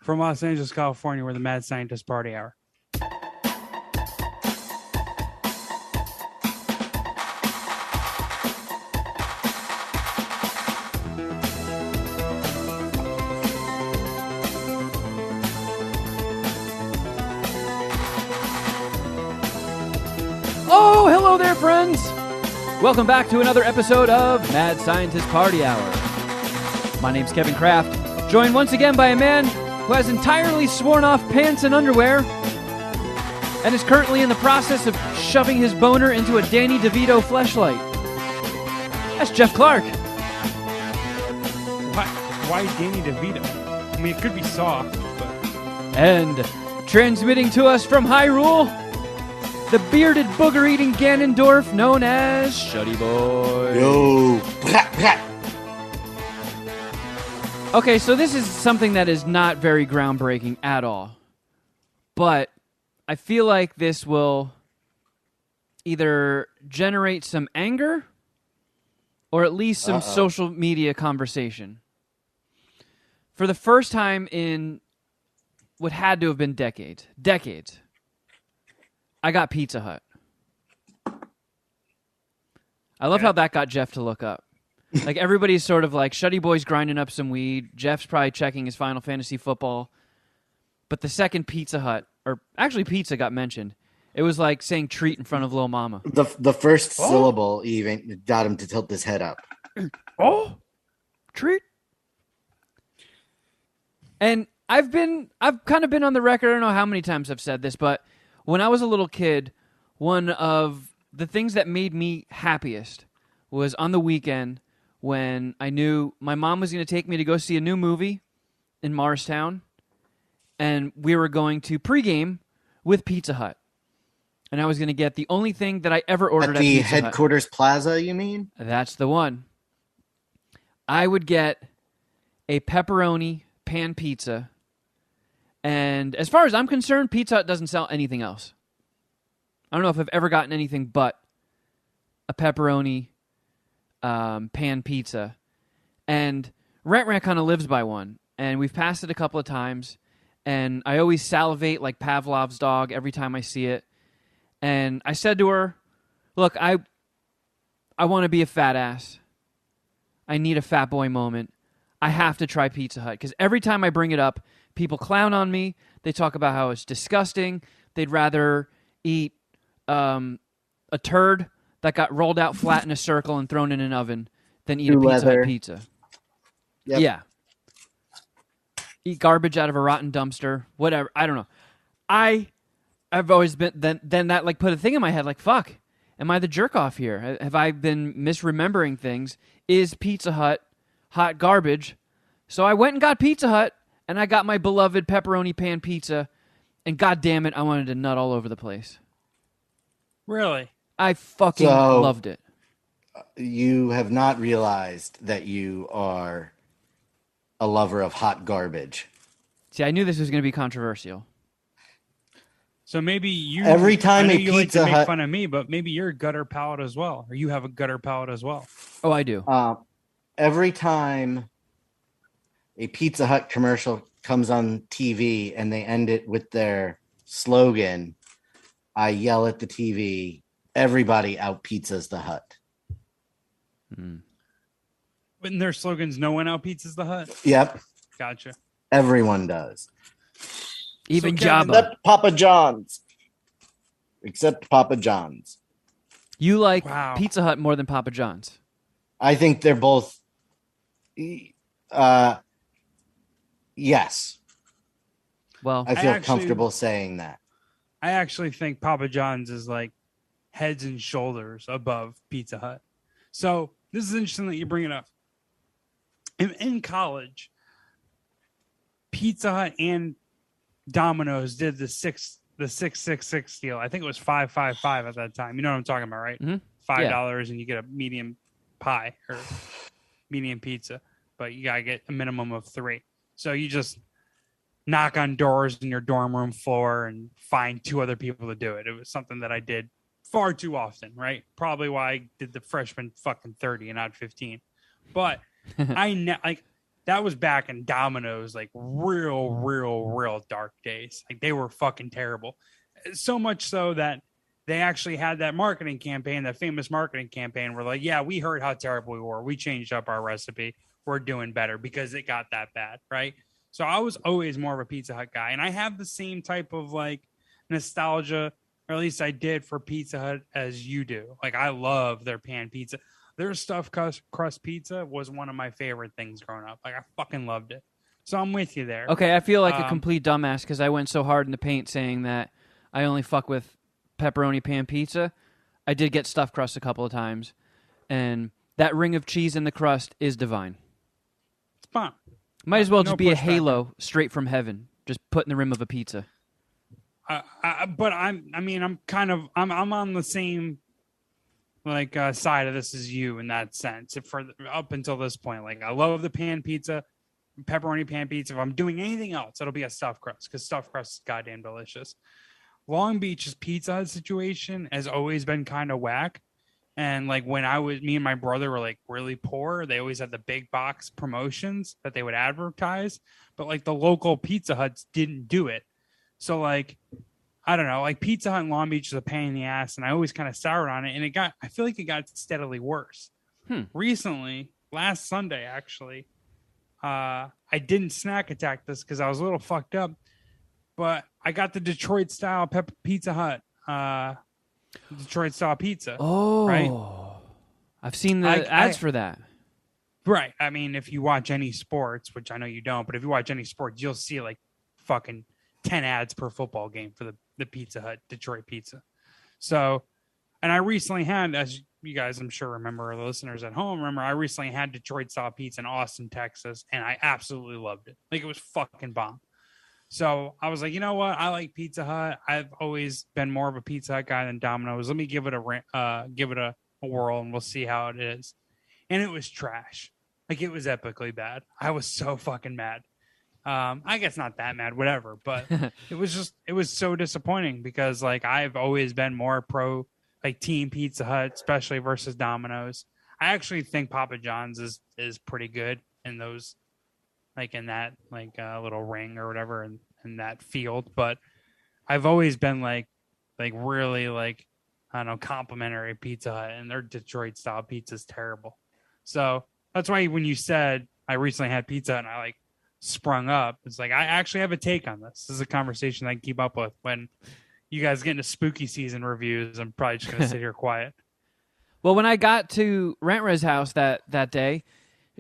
from Los Angeles, California, we're the Mad Scientist Party Hour. Oh, hello there, friends! Welcome back to another episode of Mad Scientist Party Hour. My name's Kevin Kraft, joined once again by a man who has entirely sworn off pants and underwear and is currently in the process of shoving his boner into a Danny DeVito fleshlight. That's Jeff Clark. Why Danny DeVito? I mean, it could be soft, but... And transmitting to us from Hyrule, the bearded booger-eating Ganondorf known as Shuddy Boy. Yo. Okay, so this is something that is not very groundbreaking at all. But I feel like this will either generate some anger or at least some social media conversation. For the first time in what had to have been decades, I got Pizza Hut. I love how that got Jeff to look up. Like, everybody's sort of like, Shuddy Boy's grinding up some weed. Jeff's probably checking his Final Fantasy football. But the second Pizza Hut, or actually pizza got mentioned, it was like saying treat in front of Lil Mama. The first syllable even got him to tilt his head up. Oh, treat. And I've kind of been on the record, I don't know how many times I've said this, but when I was a little kid, one of the things that made me happiest was on the weekend when I knew my mom was going to take me to go see a new movie in Morristown, and we were going to pregame with Pizza Hut. And I was going to get the only thing that I ever ordered at the Pizza Hut. headquarters plaza, you mean? That's the one. I would get a pepperoni pan pizza, and as far as I'm concerned, Pizza Hut doesn't sell anything else. I don't know if I've ever gotten anything but a pepperoni pan pizza. And Rant kind of lives by one, and we've passed it a couple of times, and I always salivate like Pavlov's dog every time I see it. And I said to her, look, I want to be a fat ass. I need a fat boy moment. I have to try Pizza Hut, because every time I bring it up, people clown on me. They talk about how it's disgusting. They'd rather eat a turd that got rolled out flat in a circle and thrown in an oven than eat a Pizza Hut pizza. Yep. Yeah. Eat garbage out of a rotten dumpster. Whatever. I don't know. I've always been... Then that like put a thing in my head like, fuck, am I the jerk off here? Have I been misremembering things? Is Pizza Hut hot garbage? So I went and got Pizza Hut, and I got my beloved pepperoni pan pizza, and god damn it, I wanted to nut all over the place. Really? I fucking loved it. You have not realized that you are a lover of hot garbage. See, I knew this was going to be controversial. So maybe you... Every time I know a you like Pizza to make Hut... fun of me, but maybe you're a gutter palate as well, or you have a gutter palate as well. Oh, I do. Every time a Pizza Hut commercial comes on TV and they end it with their slogan, I yell at the TV, everybody out pizzas the Hut. But in their slogans, no one out pizzas the Hut? Yep. Gotcha. Everyone does. Even So, Kevin, Jabba. Except Papa John's. Except Papa John's. You like Wow. Pizza Hut more than Papa John's? I think they're both... yes. Well, I feel actually- comfortable saying that. I actually think Papa John's is like heads and shoulders above Pizza Hut. So this is interesting that you bring it up. In college, Pizza Hut and Domino's did the 666 deal. I think it was 555 at that time. You know what I'm talking about, right? Mhm. $5 and you get a medium pie or medium pizza, but you gotta get a minimum of 3. So you just knock on doors in your dorm room floor and find 2 other people to do it. It was something that I did far too often, right? Probably why I did the freshman fucking 30 and not 15. But that was back in Domino's, like real real dark days. Like they were fucking terrible. So much so that they actually had that marketing campaign, that famous marketing campaign, where like, yeah, we heard how terrible we were. We changed up our recipe. We're doing better because it got that bad, right? So I was always more of a Pizza Hut guy. And I have the same type of like nostalgia, or at least I did, for Pizza Hut as you do. Like I love their pan pizza. Their stuffed crust pizza was one of my favorite things growing up. Like I fucking loved it. So I'm with you there. Okay, I feel like a complete dumbass because I went so hard in the paint saying that I only fuck with pepperoni pan pizza. I did get stuffed crust a couple of times, and that ring of cheese in the crust is divine. It's fun. Might as well just be a halo straight from heaven, just put in the rim of a pizza. But I'm on the same like side of this as you in that sense. For up until this point, like I love the pan pizza, pepperoni pan pizza. If I'm doing anything else, it'll be a stuffed crust because stuffed crust is goddamn delicious. Long Beach's Pizza Hut situation has always been kind of whack. And like when me and my brother were like really poor, they always had the big box promotions that they would advertise, but like the local Pizza Huts didn't do it. So like, I don't know, like Pizza Hut in Long Beach is a pain in the ass, and I always kind of soured on it. And I feel like it got steadily worse. Recently, last Sunday, actually, I didn't snack attack this because I was a little fucked up, but I got the Detroit style Pizza Hut, Detroit style pizza. Oh, right. I've seen the ads for that. Right. I mean, if you watch any sports, which I know you don't, but if you watch any sports, you'll see like fucking 10 ads per football game for the Pizza Hut Detroit pizza. So, and I recently had, as you guys I'm sure remember, or the listeners at home remember, I recently had Detroit style pizza in Austin, Texas, and I absolutely loved it. Like it was fucking bomb. So I was like, you know what? I like Pizza Hut. I've always been more of a Pizza Hut guy than Domino's. Let me give it a whirl, and we'll see how it is. And it was trash. Like it was epically bad. I was so fucking mad. I guess not that mad, whatever. But it was so disappointing because like I've always been more pro like team Pizza Hut, especially versus Domino's. I actually think Papa John's is pretty good in those. Like in that like little ring or whatever in that field, but I've always been like really like I don't know, complimentary Pizza Hut, and their Detroit style pizza is terrible. So that's why when you said I recently had pizza Hut and I like sprung up, it's like I actually have a take on this. This is a conversation I can keep up with when you guys get into spooky season reviews. I'm probably just gonna sit here quiet. Well, when I got to Rent-Rez house that day.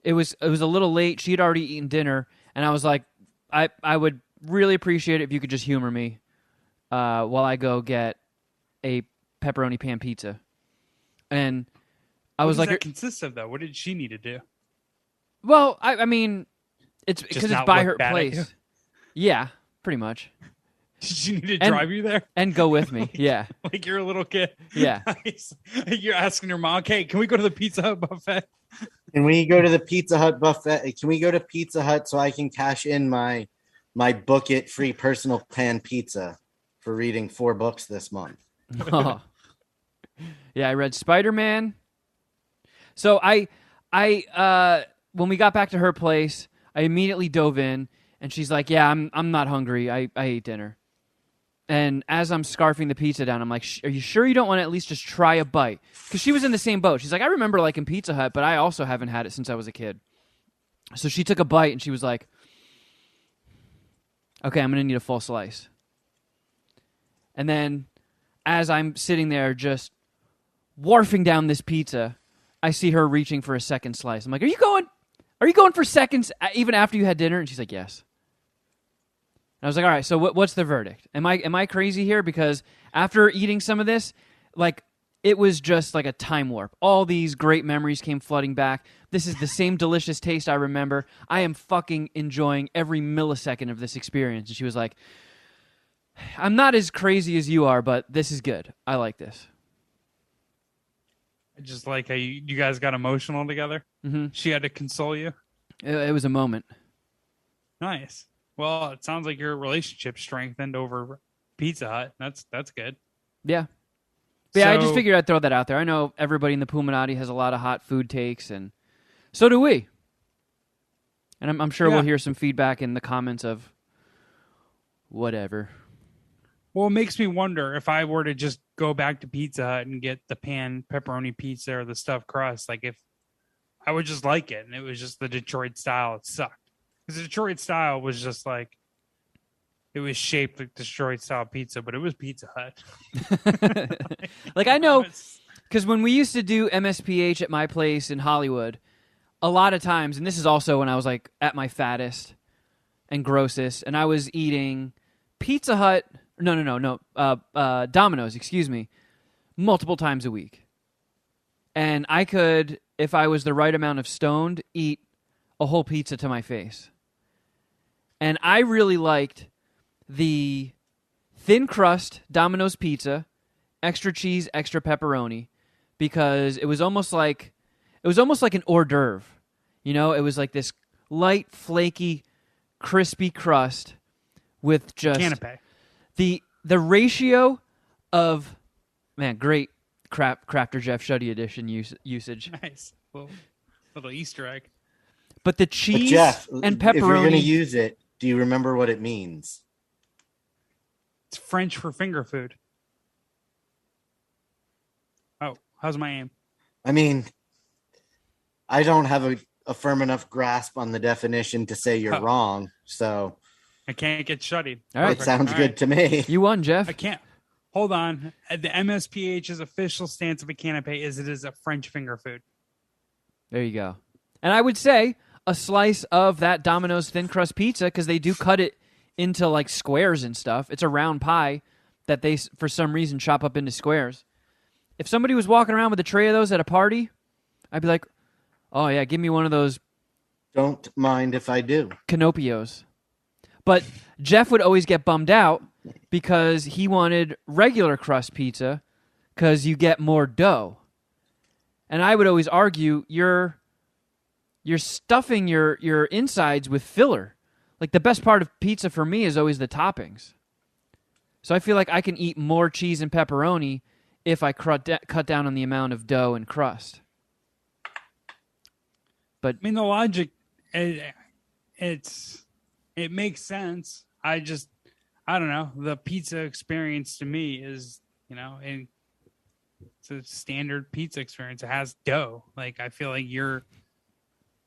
It was a little late. She had already eaten dinner, and I was like, I would really appreciate it if you could just humor me while I go get a pepperoni pan pizza. And I was like, what does that consist of though? What did she need to do? Well, I mean, it's because it's by her place. Yeah, pretty much. Did she need to drive you there and go with me? Yeah, like you're a little kid. Yeah, you're asking your mom, "Okay, can we go to the Pizza Hut buffet?" Can we go to the Pizza Hut buffet? Can we go to Pizza Hut so I can cash in my book it free personal pan pizza for reading 4 books this month? Oh. Yeah, I read Spider-Man. So I when we got back to her place, I immediately dove in, and she's like, "Yeah, I'm not hungry. I ate dinner." And as I'm scarfing the pizza down, I'm like, are you sure you don't want to at least just try a bite? Because she was in the same boat. She's like, I remember liking Pizza Hut, but I also haven't had it since I was a kid. So she took a bite, and she was like, okay, I'm going to need a full slice. And then as I'm sitting there just wharfing down this pizza, I see her reaching for a second slice. I'm like, are you going for seconds even after you had dinner? And she's like, yes. I was like, all right, so what's the verdict? Am I crazy here? Because after eating some of this, like, it was just like a time warp. All these great memories came flooding back. This is the same delicious taste I remember. I am fucking enjoying every millisecond of this experience. And she was like, I'm not as crazy as you are, but this is good. I like this. I just like how you guys got emotional together. Mm-hmm. She had to console you. It was a moment. Nice. Well, it sounds like your relationship strengthened over Pizza Hut. That's good. Yeah. But yeah, I just figured I'd throw that out there. I know everybody in the Puminati has a lot of hot food takes, and so do we. And I'm sure we'll hear some feedback in the comments of Whatever. Well, it makes me wonder if I were to just go back to Pizza Hut and get the pan pepperoni pizza or the stuffed crust, like if I would just like it and it was just the Detroit style, it sucked. Because the Detroit style was just like, it was shaped like Detroit style pizza, but it was Pizza Hut. Like I know, because when we used to do MSPH at my place in Hollywood, a lot of times, and this is also when I was like at my fattest and grossest, and I was eating Pizza Hut, Domino's, excuse me, multiple times a week. And I could, if I was the right amount of stoned, eat a whole pizza to my face. And I really liked the thin crust Domino's pizza, extra cheese, extra pepperoni, because it was almost like an hors d'oeuvre. You know, it was like this light, flaky, crispy crust with just Canapé. The ratio of, man, great Crafter Jeff Shuddy edition usage. Nice. Little Easter egg. But the But cheese Jeff, and pepperoni. if you're going to use it, do you remember what it means? It's French for finger food. Oh, how's my aim? I mean, I don't have a firm enough grasp on the definition to say you're wrong, so I can't get shuddied. All right. it sounds All good right. to me. You won, Jeff. I can't. Hold on. The MSPH's official stance of a canapé is it is a French finger food. There you go. And I would say a slice of that Domino's thin crust pizza, because they do cut it into like squares and stuff. It's a round pie that they, for some reason, chop up into squares. If somebody was walking around with a tray of those at a party, I'd be like, oh yeah, give me one of those Don't mind if I do. Canopios. But Jeff would always get bummed out because he wanted regular crust pizza because you get more dough. And I would always argue you're stuffing your insides with filler. Like the best part of pizza for me is always the toppings. So I feel like I can eat more cheese and pepperoni if I cut down on the amount of dough and crust. But I mean, the logic, it makes sense. I don't know. The pizza experience to me is, it's a standard pizza experience. It has dough. Like, I feel like you're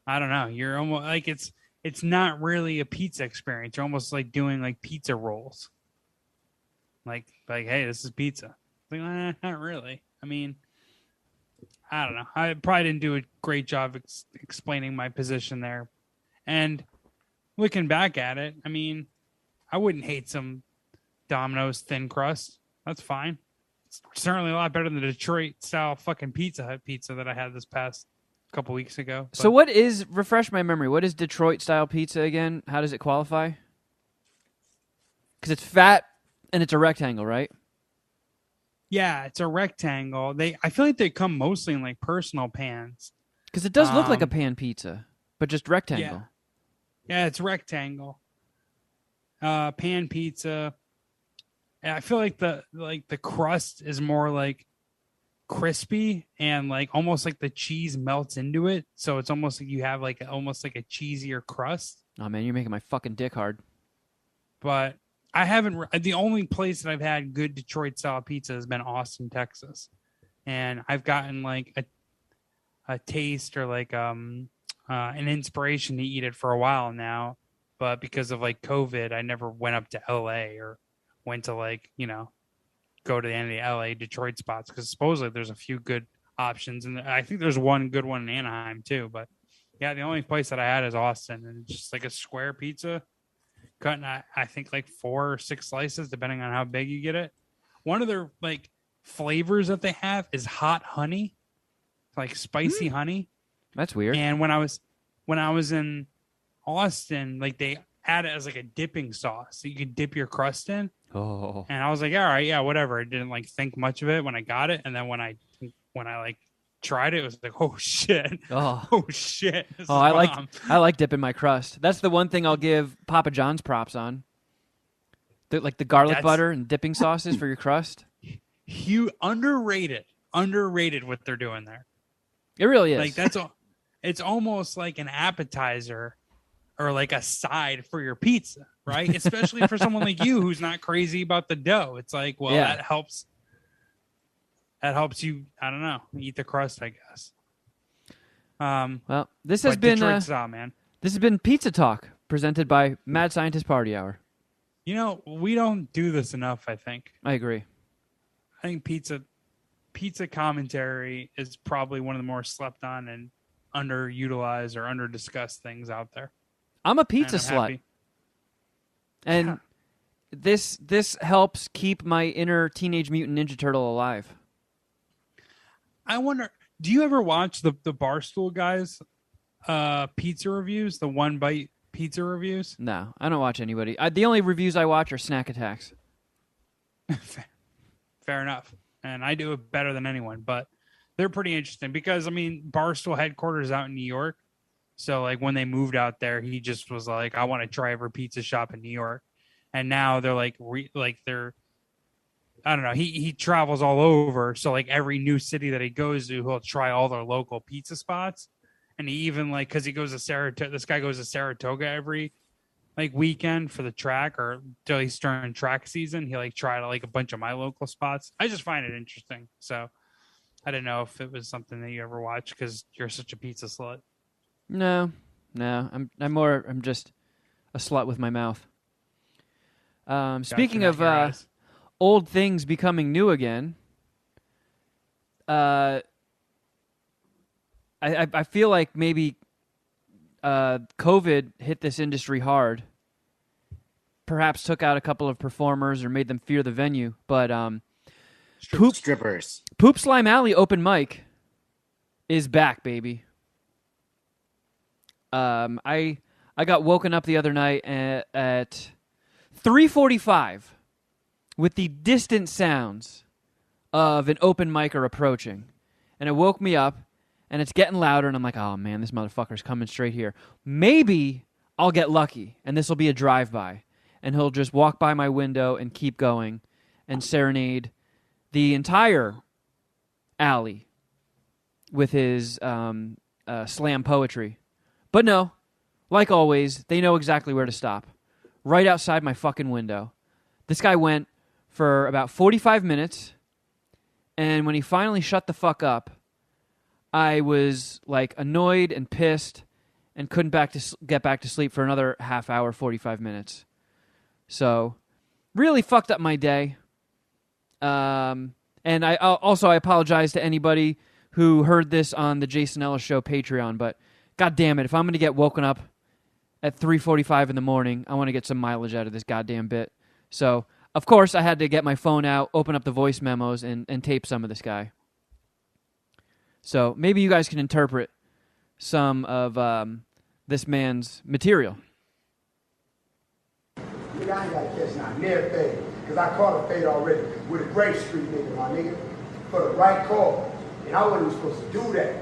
almost like it's not really a pizza experience. You're almost like doing like pizza rolls. Like, hey, this is pizza. Like, not really. I mean, I don't know. I probably didn't do a great job explaining my position there. And looking back at it, I mean, I wouldn't hate some Domino's thin crust. That's fine. It's certainly a lot better than the Detroit style fucking Pizza Hut pizza that I had this past couple weeks ago. So refresh my memory, what is Detroit style pizza again? How does it qualify? Because it's fat and it's a rectangle, right? Yeah, it's a rectangle. I feel like they come mostly in like personal pans. Because it does look like a pan pizza, but just rectangle. Yeah, it's rectangle. Pan pizza. And I feel like the crust is more like crispy and like almost like the cheese melts into it. So it's almost like you have like almost like a cheesier crust. Oh man, you're making my fucking dick hard. But I haven't. The only place that I've had good Detroit style pizza has been Austin, Texas, and I've gotten like a taste or like an inspiration to eat it for a while now. But because of like COVID, I never went up to LA or went to like go to any LA Detroit spots because supposedly there's a few good options, and I think there's one good one in Anaheim too. But yeah, the only place that I had is Austin, and it's just like a square pizza. Cutting, I think, like 4 or 6 slices, depending on how big you get it. One of their like flavors that they have is hot honey, like spicy honey. That's weird. And when I was in Austin, like they had it as like a dipping sauce, so you could dip your crust in. Oh. And I was like, all right, yeah, whatever. I didn't like think much of it when I got it, and then when I like tried it, it was like, oh shit, oh shit. I like dipping my crust. That's the one thing I'll give Papa John's props on. The garlic butter and dipping sauces for your crust. Underrated what they're doing there. It really is. Like it's almost like an appetizer or like a side for your pizza, right? Especially for someone like you who's not crazy about the dough. It's like, well, Yeah. that helps. That helps you, I don't know, eat the crust, I guess. Well, this has But been Detroit style, man. this has been Pizza Talk presented by Mad Scientist Party Hour. You know, we don't do this enough, I think. I agree. I think pizza commentary is probably one of the more slept on and underutilized or under-discussed things out there. I'm a pizza And I'm slut. happy. And this helps keep my inner Teenage Mutant Ninja Turtle alive. I wonder, do you ever watch the Barstool guys pizza reviews, the one bite pizza reviews? No, I don't watch anybody. The only reviews I watch are Snack Attacks. Fair enough. And I do it better than anyone, but they're pretty interesting because, I mean, Barstool headquarters out in New York. So, like, when they moved out there, he just was like, I want to try every pizza shop in New York. And now they're like, I don't know. He travels all over. So, like, every new city that he goes to, he'll try all their local pizza spots. And he even, like, because he goes to Saratoga, this guy goes to Saratoga every, like, weekend for the track or at least during track season. He, like, tried, like, a bunch of my local spots. I just find it interesting. So, I didn't know if it was something that you ever watch because you're such a pizza slut. No. I'm just a slut with my mouth. Speaking Gotcha, of not your eyes. old things becoming new again, I feel like maybe COVID hit this industry hard. Perhaps took out a couple of performers or made them fear the venue. But Strippers. Poopslime Alley open mic is back, baby. I got woken up the other night at 3:45 with the distant sounds of an open micer approaching. And it woke me up, and it's getting louder, and I'm like, oh, man, this motherfucker's coming straight here. Maybe I'll get lucky, and this will be a drive-by, and he'll just walk by my window and keep going and serenade the entire alley with his slam poetry. But no, like always, they know exactly where to stop. Right outside my fucking window. This guy went for about 45 minutes, and when he finally shut the fuck up, I was like annoyed and pissed and couldn't get back to sleep for another half hour, 45 minutes. So, really fucked up my day. And I apologize to anybody who heard this on the Jason Ellis Show Patreon, but God damn it, if I'm going to get woken up at 3:45 in the morning, I want to get some mileage out of this goddamn bit. So, of course, I had to get my phone out, open up the voice memos, and tape some of this guy. So, maybe you guys can interpret some of this man's material. Nigga, I ain't got to catch not near fade, because I caught a fade already with a Grape Street nigga, my nigga, for the right call. And I wasn't even supposed to do that.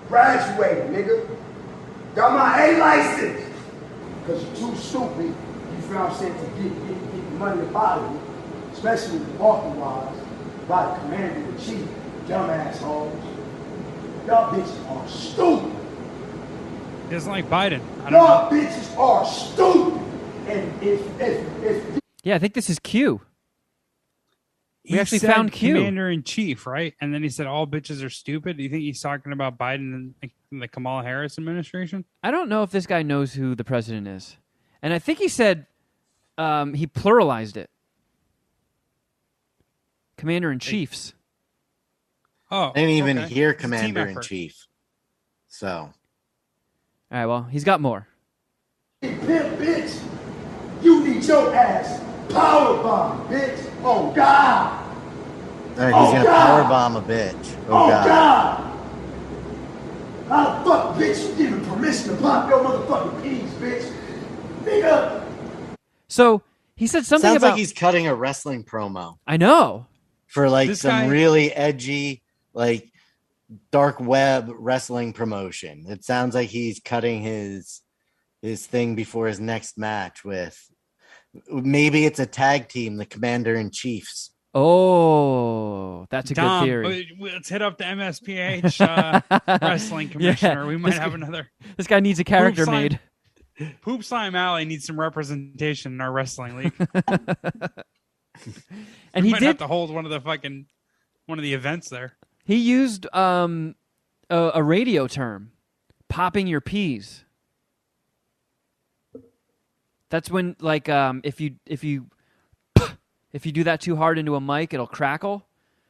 Graduated, nigga. Got my A license. Because you're too stupid, you feel what I'm saying, to get the money to bother you, especially with walking-wise, by the commander-in-chief, dumb assholes. Y'all bitches are stupid. He doesn't like Biden. I don't Y'all know. bitches are stupid. And if Yeah, I think this is Q. He actually said found Q. Commander-in-Chief, right? And then he said all bitches are stupid. Do you think he's talking about Biden and the Kamala Harris administration? I don't know if this guy knows who the president is. And I think he said he pluralized it. Commander-in-Chiefs. Oh, I didn't even okay. hear It's a team Commander in effort. Chief. So All right, well, he's got more. pimp, bitch, you need your ass power bomb, bitch. Oh God. he's gonna God. powerbomb a bitch. Oh God. How the fuck, bitch, you giving permission to pop your motherfucking peas, bitch? Nigga. So he said something Sounds about... like he's cutting a wrestling promo I know. for like This some guy- really edgy, like dark web wrestling promotion. It sounds like he's cutting his thing before his next match with maybe it's a tag team, the Commander in Chiefs. Oh, that's a Dom, good theory. let's hit up the MSPH wrestling commissioner. Yeah, We might this have guy- another. This guy needs a character Poopslime- made. Poopslime Alley needs some representation in our wrestling league. And we he might did have to hold one of the events there. he used a radio term, popping your peas. That's when, like, if you do that too hard into a mic, it'll crackle.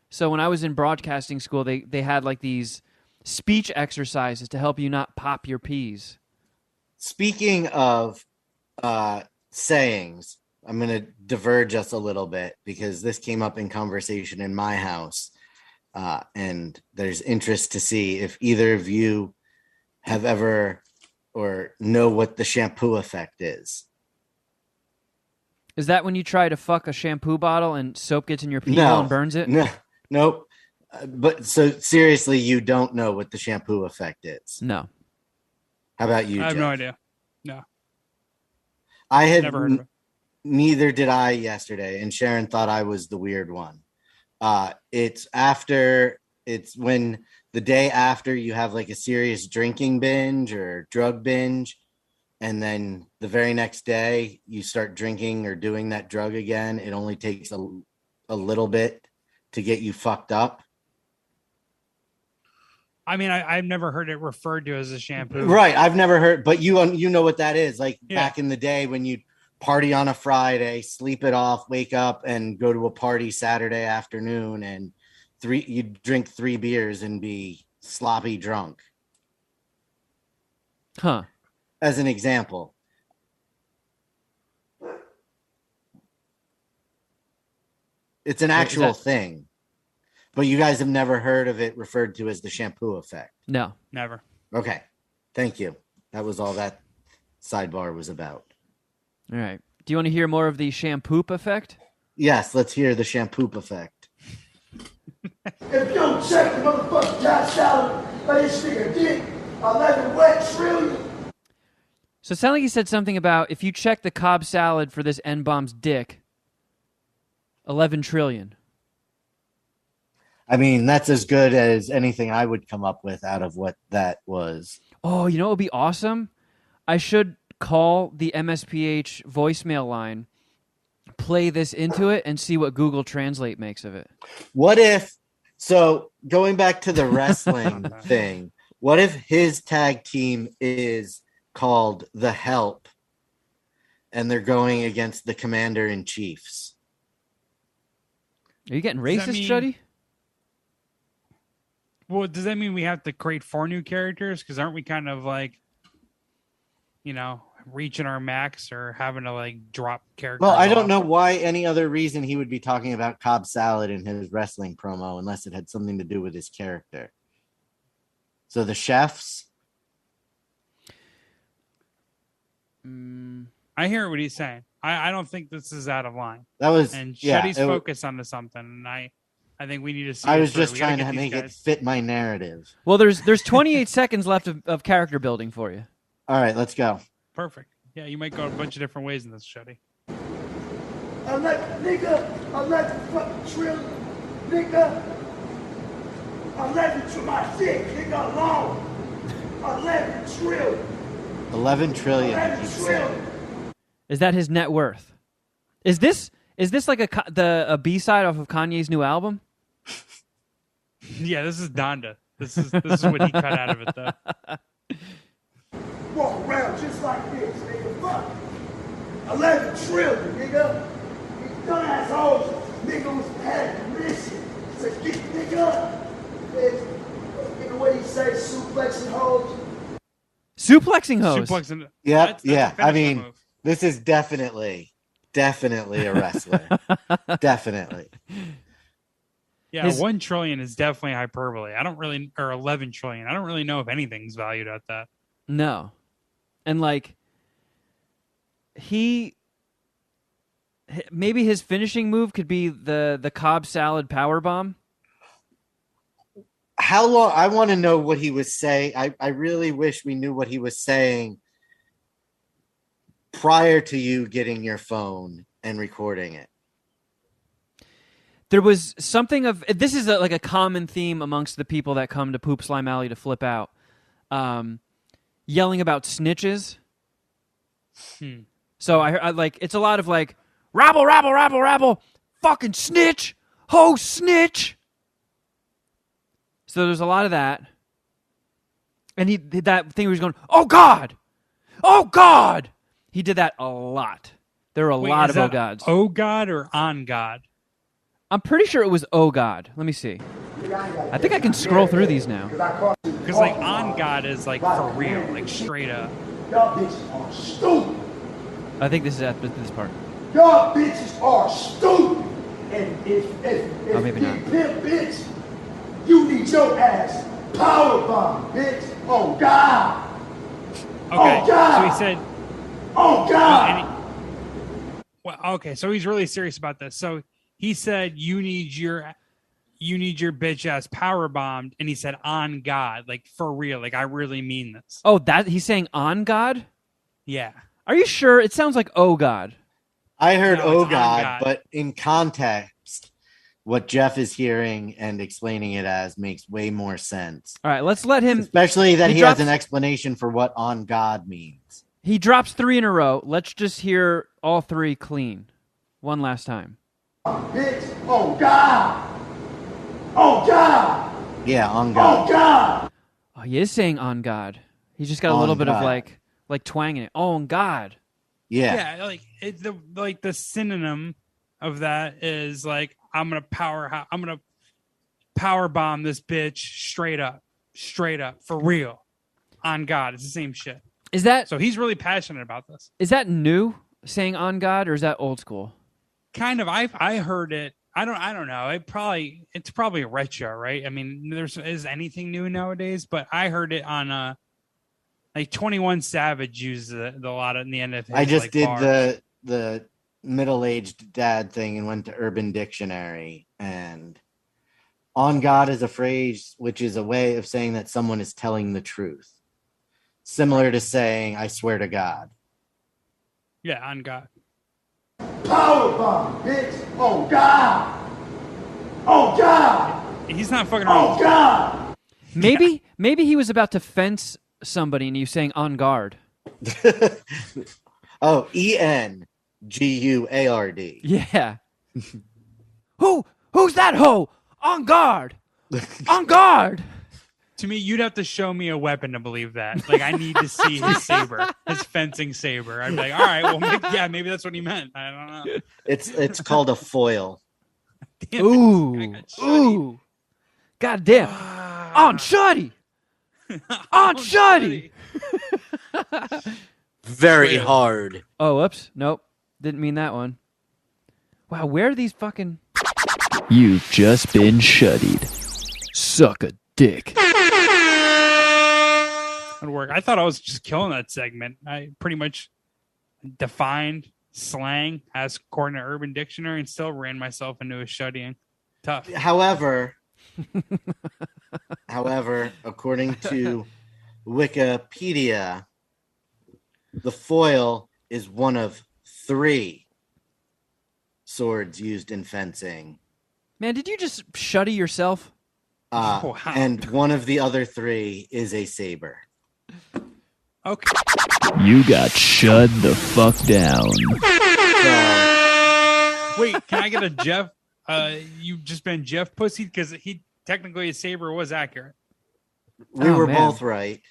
So when I was in broadcasting school, they had like these speech exercises to help you not pop your peas. Speaking of sayings, I'm going to diverge us a little bit because this came up in conversation in my house. And there's interest to see if either of you have ever or know what the shampoo effect is. Is that when you try to fuck a shampoo bottle and soap gets in your pee hole and burns it? No, nope. But so seriously, you don't know what the shampoo effect is? No. How about you, I have Jeff? no idea. No. I had Never heard of it. Neither did I yesterday, and Sharon thought I was the weird one. It's when the day after you have like a serious drinking binge or drug binge, and then the very next day you start drinking or doing that drug again. It only takes a little bit to get you fucked up. I mean, I've never heard it referred to as a shampoo. Right. I've never heard, but you know what that is. Like Yeah. back in the day when you party on a Friday, sleep it off, wake up and go to a party Saturday afternoon, and you drink 3 beers and be sloppy drunk. Huh. As an example. It's an actual thing. But you guys have never heard of it referred to as the shampoo effect. No. Never. Okay. Thank you. That was all that sidebar was about. All right. Do you want to hear more of the shampoo effect? Yes, let's hear the shampoo effect. If you don't check the motherfucking top salad by this nigga dick, 11 what trillion? So it sounded like he said something about if you check the Cobb salad for this N-bomb's dick, 11 trillion. I mean, that's as good as anything I would come up with out of what that was. Oh, you know what would be awesome? I should call the MSPH voicemail line, play this into it, and see what Google Translate makes of it. What if, so going back to the wrestling thing, what if his tag team is called The Help and they're going against the Commander-in-Chiefs? Are you getting Does that racist, mean- Shuddy? Well, does that mean we have to create 4 new characters? Because aren't we kind of like, reaching our max or having to like drop characters? Well, I don't off? know why any other reason he would be talking about Cobb salad in his wrestling promo unless it had something to do with his character. So the chefs. I hear what he's saying. I don't think this is out of line. That was And yeah. Shuddy's it- focused onto something, and I think we need to see. I it was through. just We gotta trying to get these make it guys- fit my narrative. Well, there's 28 seconds left of character building for you. All right, let's go. Perfect. Yeah, you might go a bunch of different ways in this, Shuddy. 11 fucking trillion, nigga. 11 to my dick, nigga, alone. 11 trillion. 11 trillion. he 11 keeps saying. trillion. Is that his net worth? Is this like a B-side off of Kanye's new album? Yeah, this is Donda. This is what he cut out of it, though. Walk around just like this, nigga. Fuck. 11 trillion, nigga. These dumbass hoes, nigga, was had permission to get nigga. Nigga, what he say, suplexing hoes. Suplexing hoes. Suplexing. Yep, That's yeah. a I finisher mean, move. this is definitely a wrestler. Definitely. Yeah, His- 1 trillion is definitely hyperbole. Or 11 trillion. I don't really know if anything's valued at that. No. And like maybe his finishing move could be the Cobb salad power bomb. How long? I want to know what he was saying. I really wish we knew what he was saying prior to you getting your phone and recording it. There was something of this is like a common theme amongst the people that come to Poopslime Alley to flip out. Yelling about snitches. So I like it's a lot of like rabble, rabble, rabble, rabble, fucking snitch, ho snitch. So there's a lot of that, and he did that thing where he's going, "Oh God, oh God." He did that a lot. There were a lot of "oh gods." Oh God or on God? I'm pretty sure it was "oh God." Let me see. I think I can scroll through these now. Because like on God is like for real, like straight up. Y'all bitches are stupid. I think this is at this part. Y'all bitches are stupid. And if Oh, maybe not. pimp bitch, you need your ass power bomb, bitch. Oh God. Okay, Oh God. so he said. Oh God. Okay, so he's really serious about this. So he said you need your bitch ass power bombed, and he said on God, like for real, like I really mean this. Oh, that he's saying "on God." Yeah. Are you sure? It sounds like "oh God." I heard No, "oh it's on God," God. but in context, what Jeff is hearing and explaining it as makes way more sense. All right, let's let him. Especially that he drops- has an explanation for what "on God" means. He drops 3 in a row. Let's just hear all 3 clean. One last time. Bitch. Oh God. Oh God. Yeah, on God. Oh God. Oh, he is saying "on God." He's just got a On little bit of God. like twanging it. "Oh, on God." Yeah. Yeah, like it's the synonym of that is like I'm gonna power bomb this bitch straight up for real, on God. It's the same shit. Is that So he's really passionate about this. is that new, saying "on God," or is that old school? Kind of. I heard it. I don't know. It's probably a retro, right? I mean, is anything new nowadays? But I heard it on like 21 Savage uses it a lot in the end of his. I just like, did bars. the middle-aged dad thing and went to Urban Dictionary, and "on God" is a phrase which is a way of saying that someone is telling the truth. Similar to saying "I swear to God." Yeah, on God. Power bomb, bitch. Oh God. Oh God. He's not fucking around. Oh God. Maybe he was about to fence somebody and he was saying "on guard." Oh, ENGUARD. Yeah. Who's that hoe? On guard. On guard. To me, you'd have to show me a weapon to believe that. Like, I need to see his saber, his fencing saber. I'd be like, all right, well, maybe that's what he meant. I don't know. It's called a foil. Damn it. I Ooh. got Shuddy. Ooh. God damn. On Shuddy. On Shuddy. Very hard. Oh, whoops. Nope. Didn't mean that one. Wow, where are these fucking... You've just been shuddied. Suck a dick. Would work. I thought I was just killing that segment. I pretty much defined slang as according to Urban Dictionary and still ran myself into a shuddying. Tough. However, according to Wikipedia, the foil is one of 3 swords used in fencing. Man, did you just shuddy yourself? Wow. And one of the other 3 is a saber. Okay. You got shut the fuck down. So, Wait, can I get a Jeff? You've just been Jeff pussy because he technically his saber was accurate. we Oh, were man. both right.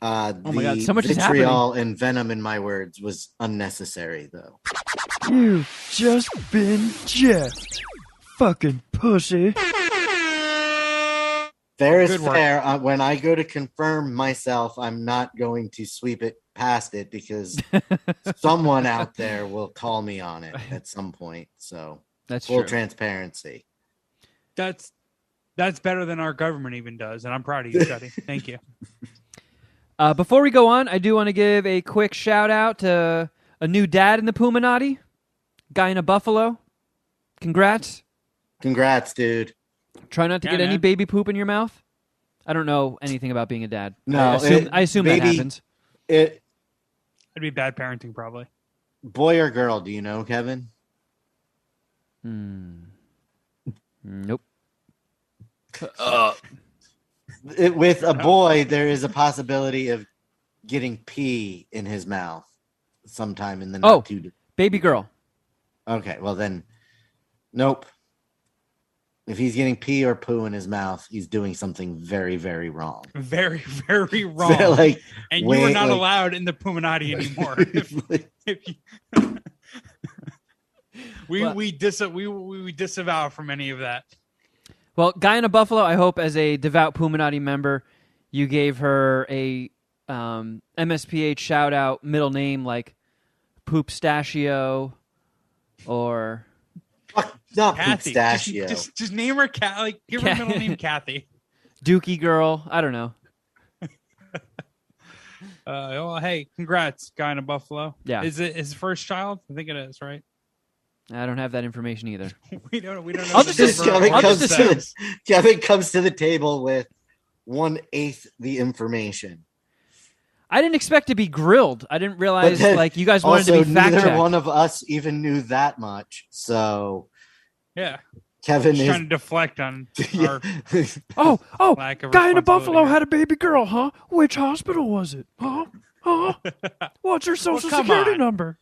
my God, so much is vitriol and venom in my words was unnecessary, though. You've just been jeffed. Fucking pussy. Fair is Good work. fair. When I go to confirm myself, I'm not going to sweep it past it because someone out there will call me on it at some point. So That's full true. transparency. That's better than our government even does, and I'm proud of you, Shuddy. Thank you. Before we go on, I do want to give a quick shout out to a new dad in the Puminati, guy in a buffalo. Congrats. Congrats, dude. Try not to Yeah, get any man. baby poop in your mouth. I don't know anything about being a dad. No, I assume that maybe- happens. It It'd be bad parenting, probably. boy or girl? Do you know, Kevin? Nope. With a boy, there is a possibility of getting pee in his mouth. sometime in the Oh. not too. Baby girl. Okay, well then, nope. If he's getting pee or poo in his mouth, he's doing something very, very wrong. Very, very wrong. Like, and you are not allowed in the Puminati anymore. if you, we disavow from any of that. Well, Guy in a Buffalo, I hope as a devout Puminati member, you gave her a MSPH shout out middle name like Poopstachio or not Kathy. Poopstachio. Just name her give her middle name Kathy. Dookie Girl. I don't know. Well, hey, congrats, Guy in a Buffalo. Yeah. Is it his first child? I think it is, right? I don't have that information either. We don't know. I'll the just- number I'll of just sex. Kevin comes to the table with 1/8 the information. I didn't expect to be grilled. I didn't realize then like you guys wanted Also, to be fact neither checked. one of us even knew that much. So Yeah. Kevin Just is trying to deflect on our Oh, lack of Guy in a responsibility Buffalo here. had a baby girl, huh? Which hospital was it? Huh? What's her social come security on. number?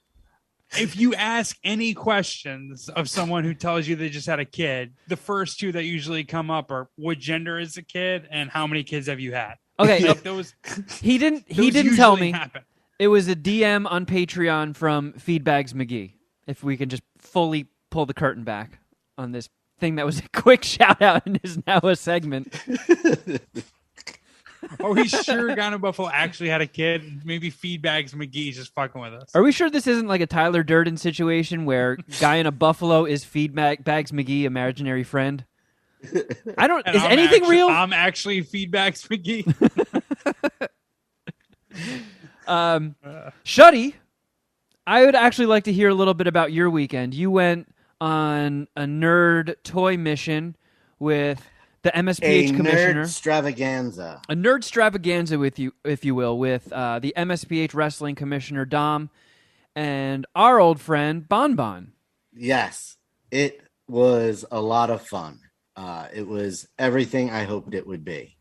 If you ask any questions of someone who tells you they just had a kid, the first two that usually come up are what gender is the kid and how many kids have you had. Okay, Like those he didn't those tell usually me. happen. It was a DM on Patreon from Feedbags McGee. If we can just fully pull the curtain back on this thing that was a quick shout out and is now a segment. Are we sure Guy in a Buffalo actually had a kid? Maybe Feedbags McGee's just fucking with us. Are we sure this isn't like a Tyler Durden situation where Guy in a Buffalo is Feedbags McGee, imaginary friend? I don't. And Is I'm anything actually, real? I'm actually Feedbags McGee. Shuddy, I would actually like to hear a little bit about your weekend. You went on a nerd toy mission with the MSPH a commissioner. nerd extravaganza. A nerd extravaganza with you, if you will, with the MSPH wrestling commissioner Dom and our old friend Bon Bon. Yes, it was a lot of fun. It was everything I hoped it would be.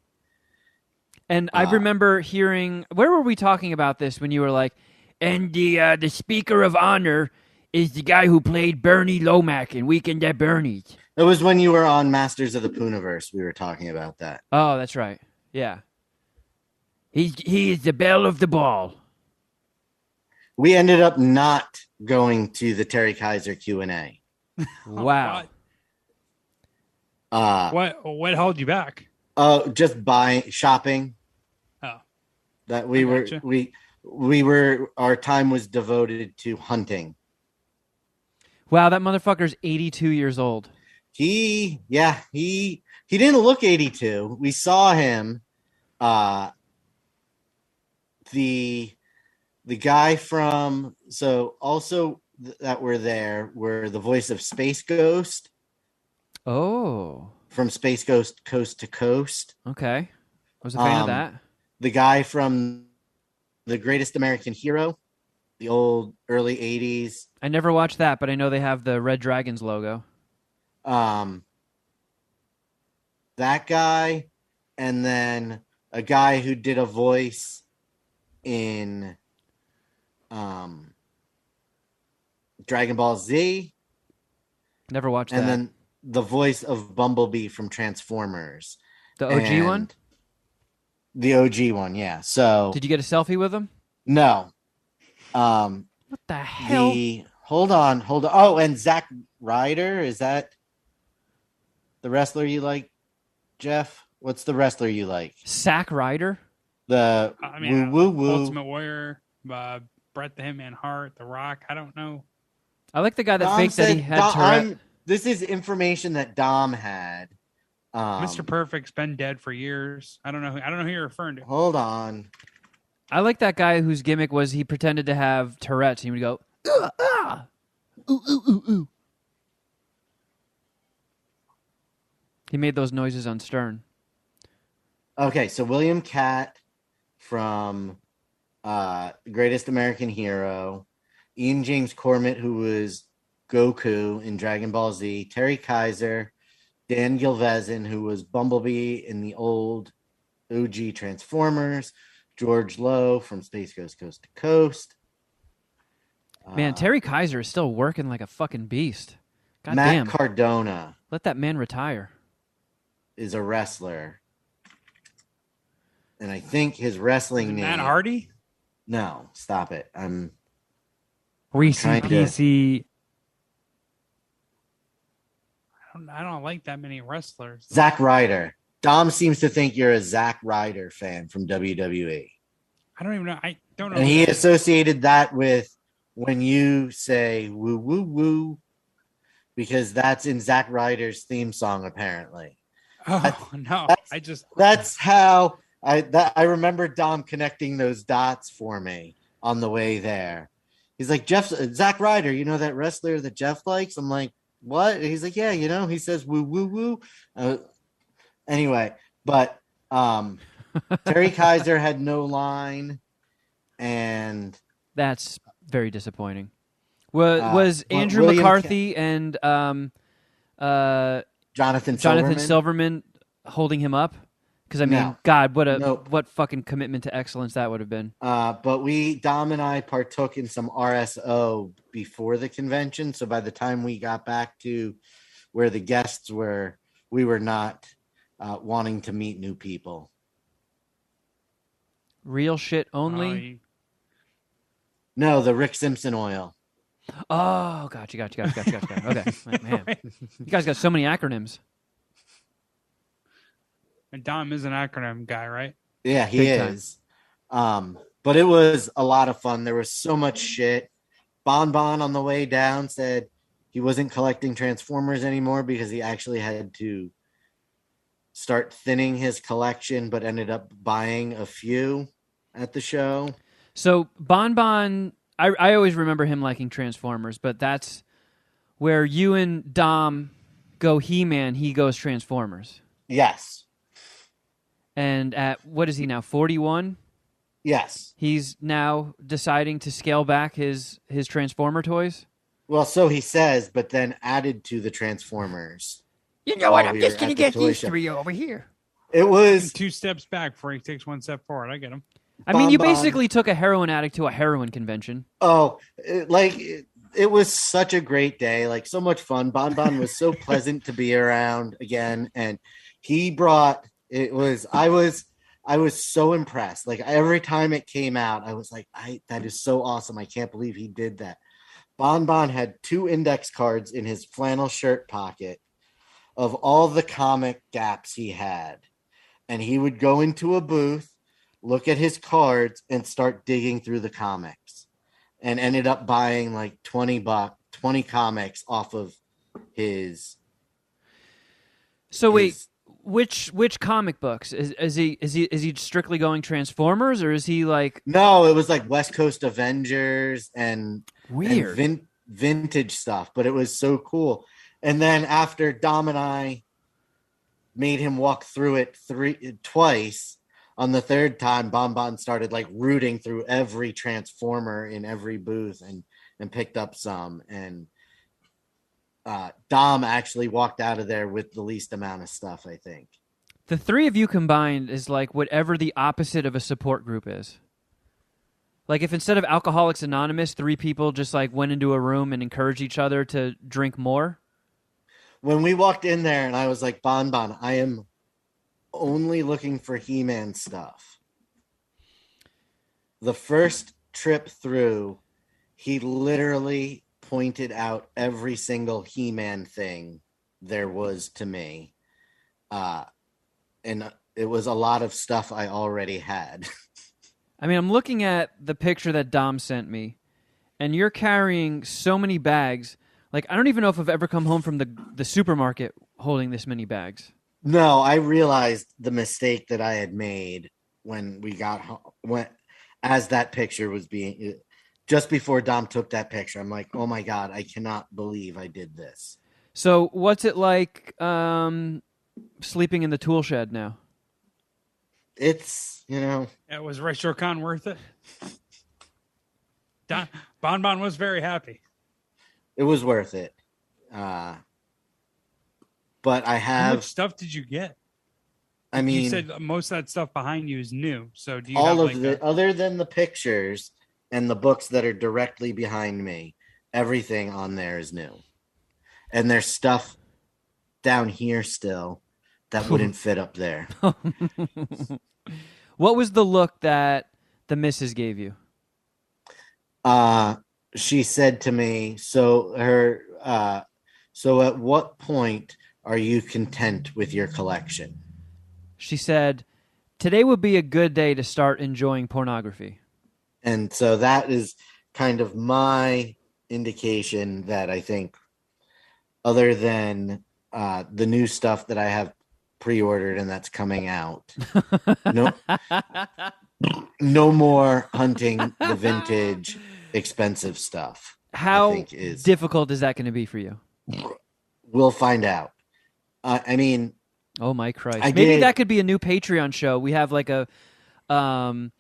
And I remember hearing, where were we talking about this when you were like, and the speaker of honor is the guy who played Bernie Lomack in Weekend at Bernie's. It was when you were on Masters of the Pooniverse. We were talking about that. Oh, that's right. Yeah. He is the belle of the ball. We ended up not going to the Terry Kaiser Q&A. Wow. What held you back? Just shopping. Oh, That I gotcha. we were our time was devoted to hunting. Wow, that motherfucker's 82 years old. He didn't look 82. We saw him. The guy from that were there were the voice of Space Ghost Oh, from Space Ghost Coast to Coast. okay. I was a fan of that. The guy from The Greatest American Hero, the old early 80s. I never watched that, but I know they have the Red Dragons logo. That guy, and then a guy who did a voice in Dragon Ball Z, Never watched and that. then the voice of Bumblebee from Transformers. The OG one? And the OG one, yeah. So Did you get a selfie with him? no. What the hell? Hold on. Oh, and Zack Ryder, is that the wrestler you like, Jeff? What's the wrestler you like? Sack Rider? The I mean, woo woo woo. Ultimate Warrior, Bret the Hitman Hart, The Rock. I don't know. I like the guy that Dom faked that he said- had Dom- Tourette. This is information that Dom had. Mr. Perfect's been dead for years. I don't know who you're referring to. Hold on. I like that guy whose gimmick was he pretended to have Tourette's. He would go, ooh, ooh, ooh, ooh. He made those noises on Stern. Okay, so William Catt from Greatest American Hero, Ian James Cormitt, who was Goku in Dragon Ball Z, Terry Kaiser, Dan Gilvezan, who was Bumblebee in the old OG Transformers, George Lowe from Space Ghost Coast to Coast, Man, Terry Kaiser is still working like a fucking beast. God Matt damn. Cardona Let that man retire. is a wrestler. And I think his wrestling name... Matt Hardy? No, stop it. Reese trying to- PC. I don't like that many wrestlers. Zack Ryder. Dom seems to think you're a Zack Ryder fan from WWE. I don't even know. I don't know. And he associated that with when you say woo, woo, woo, because that's in Zack Ryder's theme song, apparently. Oh, no. That's how I remember Dom connecting those dots for me on the way there. He's like, Zack Ryder, you know that wrestler that Jeff likes? I'm like, what? And he's like, yeah, you know, he says woo, woo, woo. Anyway, but Terry Kaiser had no line, and that's very disappointing. Was Andrew William McCarthy and Jonathan Silverman holding him up? Because I mean, No. God, Nope. what fucking commitment to excellence that would have been. But Dom and I partook in some RSO before the convention, so by the time we got back to where the guests were, we were not wanting to meet new people. Real shit only. No, the Rick Simpson oil. Oh, gotcha. Okay, man, you guys got so many acronyms. And Dom is an acronym guy, right? Yeah, he Big time. is. But it was a lot of fun. There was so much shit. Bon on the way down said he wasn't collecting Transformers anymore because he actually had to start thinning his collection, but ended up buying a few at the show. So Bon, I always remember him liking Transformers, but that's where you and Dom go He-Man, he goes Transformers. Yes. And at, what is he now, 41? Yes. He's now deciding to scale back his Transformer toys? Well, so he says, but then added to the Transformers. You know what? While I'm we just were going at to the get toy these show. three over here. It was 2 steps back before he takes 1 step forward. I get him. I mean, you Bon Bon. basically took a heroin addict to a heroin convention. It was such a great day, like so much fun. Bon was so pleasant to be around again, and he brought I was so impressed. Like every time it came out, I was like, that is so awesome. I can't believe he did that. Bon had 2 index cards in his flannel shirt pocket of all the comic gaps he had, and he would go into a booth, look at his cards, and start digging through the comics, and ended up buying like 20 comics off of his. So wait, which comic books is he strictly going Transformers, or is he like? No, it was like West Coast Avengers and Weird. and vintage stuff, but it was so cool. And then after Dom and I made him walk through it twice, on the third time, Bon started like rooting through every Transformer in every booth and picked up some. And Dom actually walked out of there with the least amount of stuff, I think. The 3 of you combined is like whatever the opposite of a support group is. Like if instead of Alcoholics Anonymous, 3 people just like went into a room and encouraged each other to drink more. When we walked in there and I was like, Bon, I am only looking for He-Man stuff. The first trip through, he literally pointed out every single He-Man thing there was to me. And it was a lot of stuff I already had. I mean, I'm looking at the picture that Dom sent me, and you're carrying so many bags. Like, I don't even know if I've ever come home from the supermarket holding this many bags. No, I realized the mistake that I had made when we got home, as that picture was being, just before Dom took that picture. I'm like, oh my God, I cannot believe I did this. So what's it like sleeping in the tool shed now? It's, It was RetroCon worth it. Bon was very happy. it was worth it. But I How have, much stuff did you get? I mean, You said most of that stuff behind you is new. So do you all have of like the, other than the pictures, and the books that are directly behind me, everything on there is new. And there's stuff down here still that wouldn't fit up there. What was the look that the missus gave you? She said to me, so at what point are you content with your collection? She said, today would be a good day to start enjoying pornography. And so that is kind of my indication that I think, other than the new stuff that I have pre-ordered and that's coming out, no more hunting the vintage expensive stuff. How I think is difficult is that going to be for you? We'll find out. I mean, oh my Christ! Maybe that could be a new Patreon show. We have like an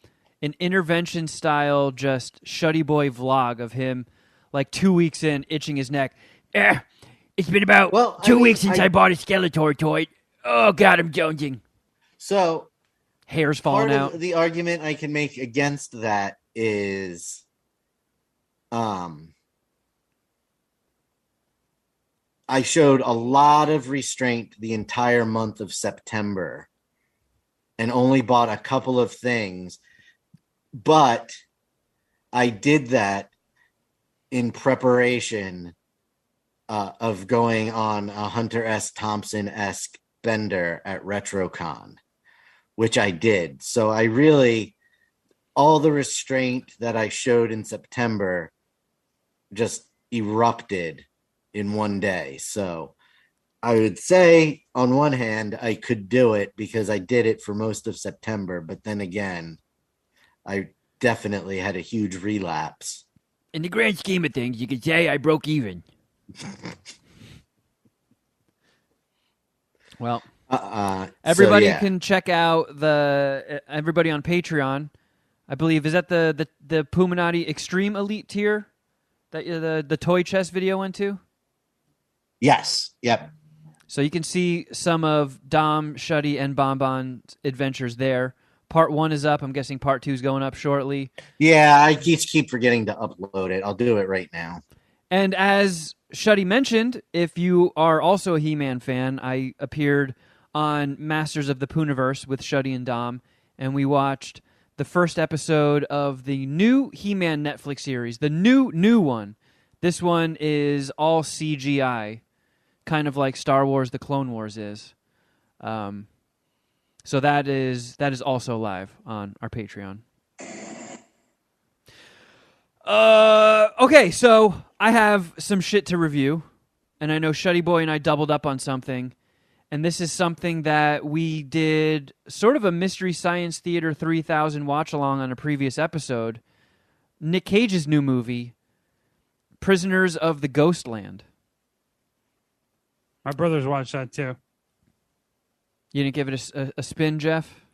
intervention style, just Shuddy Boy vlog of him, like 2 weeks in, itching his neck. It's been about 2 weeks since I bought a Skeletor toy. Oh God, I'm jonesing. So hair's falling out. The argument I can make against that is, I showed a lot of restraint the entire month of September and only bought a couple of things, but I did that in preparation of going on a Hunter S. Thompson-esque bender at RetroCon, which I did. So I really, all the restraint that I showed in September just erupted in one day. So I would say, on one hand, I could do it because I did it for most of September. But then again, I definitely had a huge relapse. In the grand scheme of things, you could say I broke even. Well, everybody can check out everybody on Patreon. I believe, is that the Puminati Extreme Elite tier that the toy chest video went to? Yes. Yep. So you can see some of Dom, Shuddy, and Bonbon's adventures there. Part 1 is up. I'm guessing Part 2 is going up shortly. Yeah, I just keep forgetting to upload it. I'll do it right now. And as Shuddy mentioned, if you are also a He-Man fan, I appeared on Masters of the Pooniverse with Shuddy and Dom, and we watched the first episode of the new He-Man Netflix series, the new one. This one is all CGI, kind of like Star Wars: The Clone Wars is. So that is also live on our Patreon. Okay, so I have some shit to review, and I know Shuddy Boy and I doubled up on something, and this is something that we did sort of a Mystery Science Theater 3000 watch-along on a previous episode. Nic Cage's new movie, Prisoners of the Ghostland. My brothers watched that too. You didn't give it a spin, Jeff?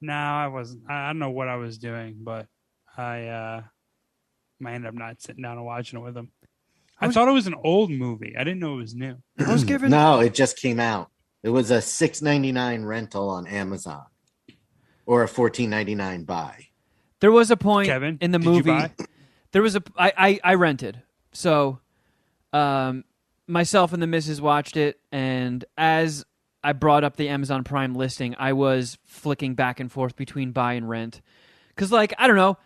No, I wasn't. I don't know what I was doing, but I might end up not sitting down and watching it with them. I thought it was an old movie. I didn't know it was new. I was given. No, it just came out. It was a $6.99 rental on Amazon, or a $14.99 buy. There was a point, Kevin, in the did you movie. buy? There was I rented. So, myself and the missus watched it, and as I brought up the Amazon Prime listing, I was flicking back and forth between buy and rent. Because, like, I don't know,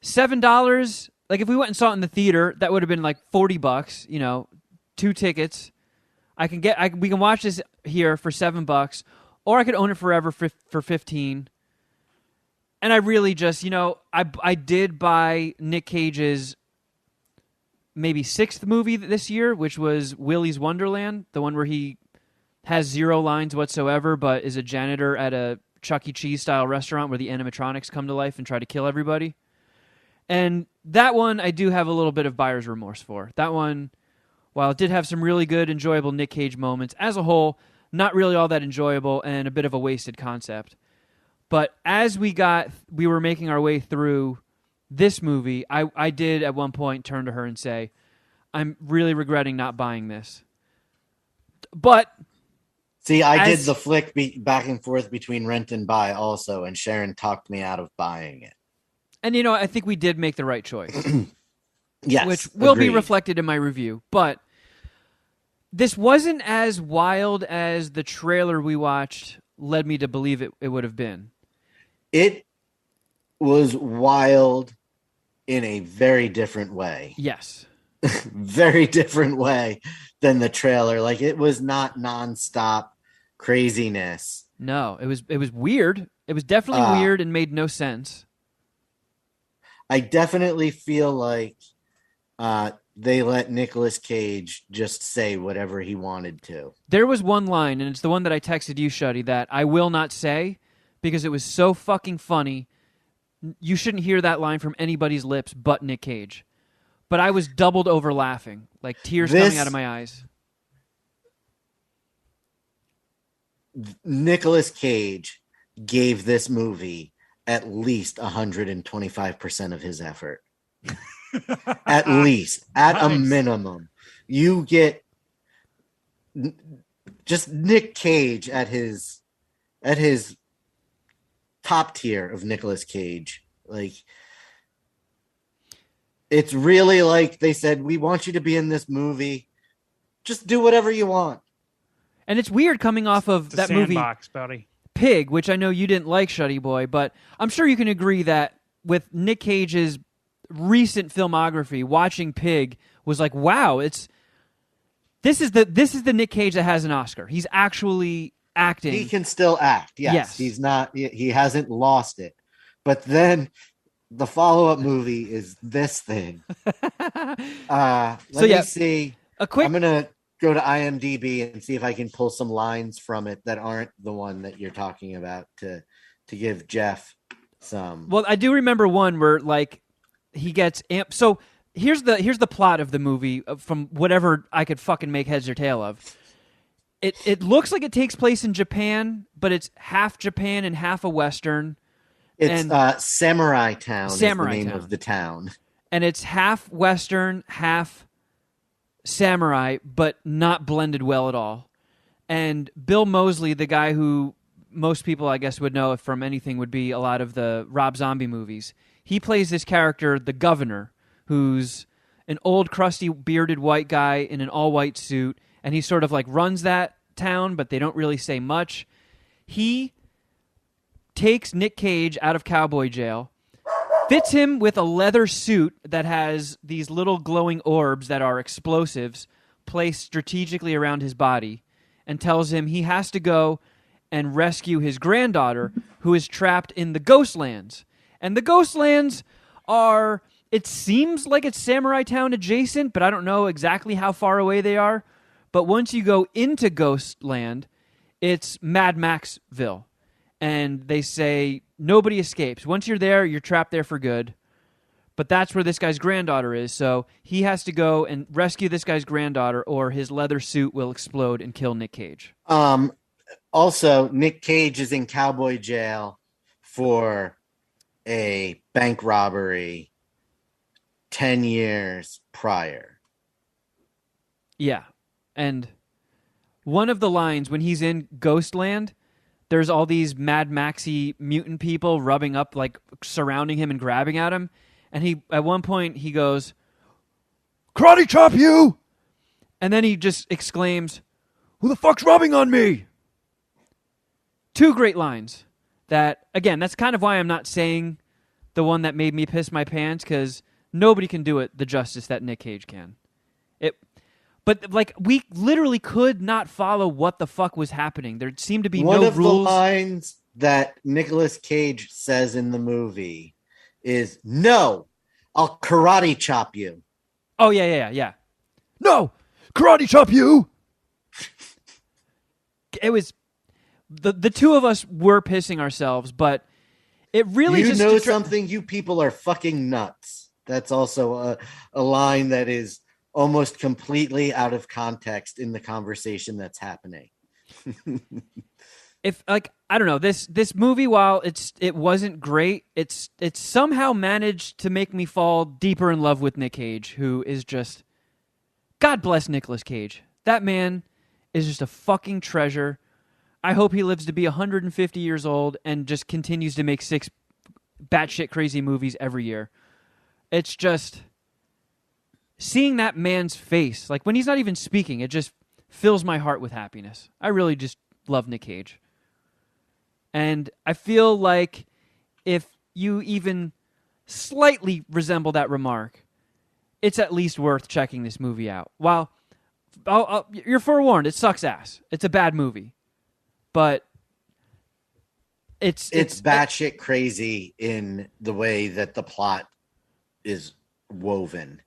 $7, like, if we went and saw it in the theater, that would have been like $40, you know, 2 tickets. We can watch this here for $7, or I could own it forever for $15. And I really just, you know, I did buy Nic Cage's maybe 6th movie this year, which was Willy's Wonderland, the one where he has 0 lines whatsoever, but is a janitor at a Chuck E. Cheese style restaurant where the animatronics come to life and try to kill everybody. And that one I do have a little bit of buyer's remorse for. That one, while it did have some really good, enjoyable Nic Cage moments, as a whole, not really all that enjoyable and a bit of a wasted concept. But as we were making our way through this movie, I did at one point turn to her and say, I'm really regretting not buying this. But see, I did the flick back and forth between rent and buy also, and Sharon talked me out of buying it. And I think we did make the right choice. Yes, which will be agreed. reflected in my review. But this wasn't as wild as the trailer we watched led me to believe it would have been. It was wild in a very different way. Yes. Very different way than the trailer. Like, it was not nonstop craziness. No, it was weird. It was definitely weird and made no sense. I definitely feel like they let Nicolas Cage just say whatever he wanted to. There was one line, and it's the one that I texted you, Shuddy, that I will not say because it was so fucking funny. You shouldn't hear that line from anybody's lips but Nic Cage. But I was doubled over laughing, like tears coming out of my eyes. Nicolas Cage gave this movie at least 125% of his effort. At least, at a minimum. You get just Nic Cage at his top tier of Nicolas Cage. Like, it's really like they said, we want you to be in this movie. Just do whatever you want. And it's weird coming off of that movie buddy. Pig, which I know you didn't like, Shuddy Boy, but I'm sure you can agree that with Nic Cage's recent filmography, watching Pig was like, wow, this is the Nic Cage that has an Oscar. He's actually acting. He can still act. Yes. He's not, he hasn't lost it. But then the follow-up movie is this thing. Let me see. I'm going to go to IMDb and see if I can pull some lines from it that aren't the one that you're talking about to give Jeff some. Well, I do remember one where like he gets amped. So here's the plot of the movie from whatever I could fucking make heads or tail of. It looks like it takes place in Japan, but it's half Japan and half a Western. It's Samurai Town is the name of the town. And it's half Western, half samurai, but not blended well at all. And Bill Moseley, the guy who most people, I guess, would know if from anything would be a lot of the Rob Zombie movies, he plays this character, the governor, who's an old, crusty, bearded white guy in an all-white suit, and he sort of like runs that town, but they don't really say much. He takes Nic Cage out of cowboy jail, fits him with a leather suit that has these little glowing orbs that are explosives placed strategically around his body, and tells him he has to go and rescue his granddaughter who is trapped in the Ghostlands. And the Ghostlands are, it seems like it's Samurai Town adjacent, but I don't know exactly how far away they are. But once you go into Ghostland, it's Mad Maxville. And they say nobody escapes. Once you're there, you're trapped there for good. But that's where this guy's granddaughter is, so he has to go and rescue this guy's granddaughter, or his leather suit will explode and kill Nic Cage. Also, Nic Cage is in cowboy jail for a bank robbery 10 years prior. Yeah. And one of the lines when he's in Ghostland, there's all these Mad Maxy mutant people rubbing up, like surrounding him and grabbing at him. And he, at one point, he goes, "Karate chop you!" And then he just exclaims, "Who the fuck's rubbing on me?" Two great lines that, again, that's kind of why I'm not saying the one that made me piss my pants, because nobody can do it the justice that Nic Cage can. But, like, we literally could not follow what the fuck was happening. There seemed to be no rules. One of the lines that Nicolas Cage says in the movie is, "No, I'll karate chop you." Oh, yeah. "No, karate chop you!" It was... The two of us were pissing ourselves, but it really you just... know something? You people are fucking nuts. That's also a line that is almost completely out of context in the conversation that's happening. If, like, I don't know, this movie, while it wasn't great, it's somehow managed to make me fall deeper in love with Nic Cage, who is just... God bless Nicolas Cage. That man is just a fucking treasure. I hope he lives to be 150 years old and just continues to make 6 batshit crazy movies every year. It's just seeing that man's face, like when he's not even speaking, it just fills my heart with happiness. I really just love Nic Cage. And I feel like if you even slightly resemble that remark, it's at least worth checking this movie out. While you're forewarned, it sucks ass. It's a bad movie. But it's batshit crazy in the way that the plot is woven.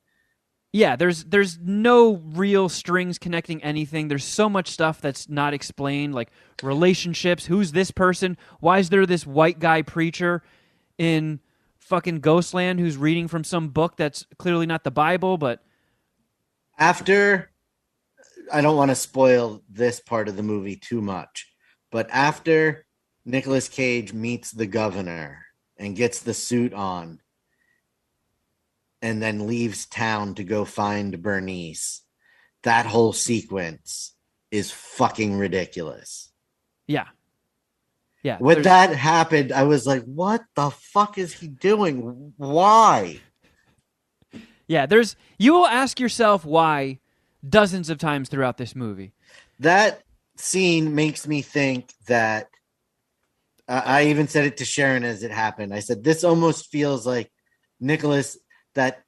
Yeah, there's no real strings connecting anything. There's so much stuff that's not explained, like relationships. Who's this person? Why is there this white guy preacher in fucking Ghostland who's reading from some book that's clearly not the Bible? But after, I don't want to spoil this part of the movie too much, but after Nicolas Cage meets the governor and gets the suit on, and then leaves town to go find Bernice, that whole sequence is fucking ridiculous. Yeah. When that happened, I was like, what the fuck is he doing? Why? Yeah, you will ask yourself why dozens of times throughout this movie. That scene makes me think that, I even said it to Sharon as it happened. I said, this almost feels like Nicolas, that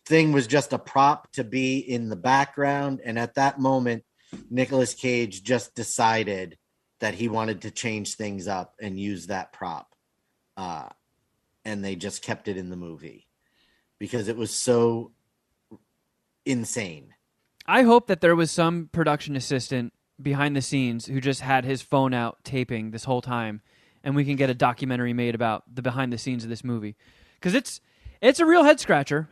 thing was just a prop to be in the background, and at that moment Nicolas Cage just decided that he wanted to change things up and use that prop, and they just kept it in the movie because it was so insane. I hope that there was some production assistant behind the scenes who just had his phone out taping this whole time, and we can get a documentary made about the behind the scenes of this movie, because it's a real head scratcher.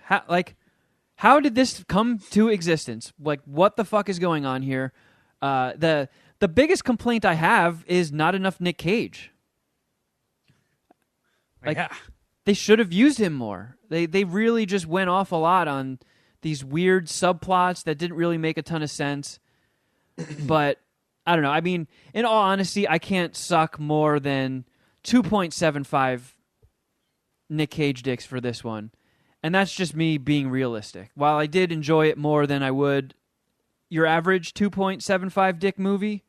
How did this come to existence? Like, what the fuck is going on here? The biggest complaint I have is not enough Nic Cage. Like, yeah. They should have used him more. They really just went off a lot on these weird subplots that didn't really make a ton of sense. But I don't know. I mean, in all honesty, I can't suck more than 2.75 Nic Cage dicks for this one. And that's just me being realistic. While I did enjoy it more than I would your average 2.75 dick movie,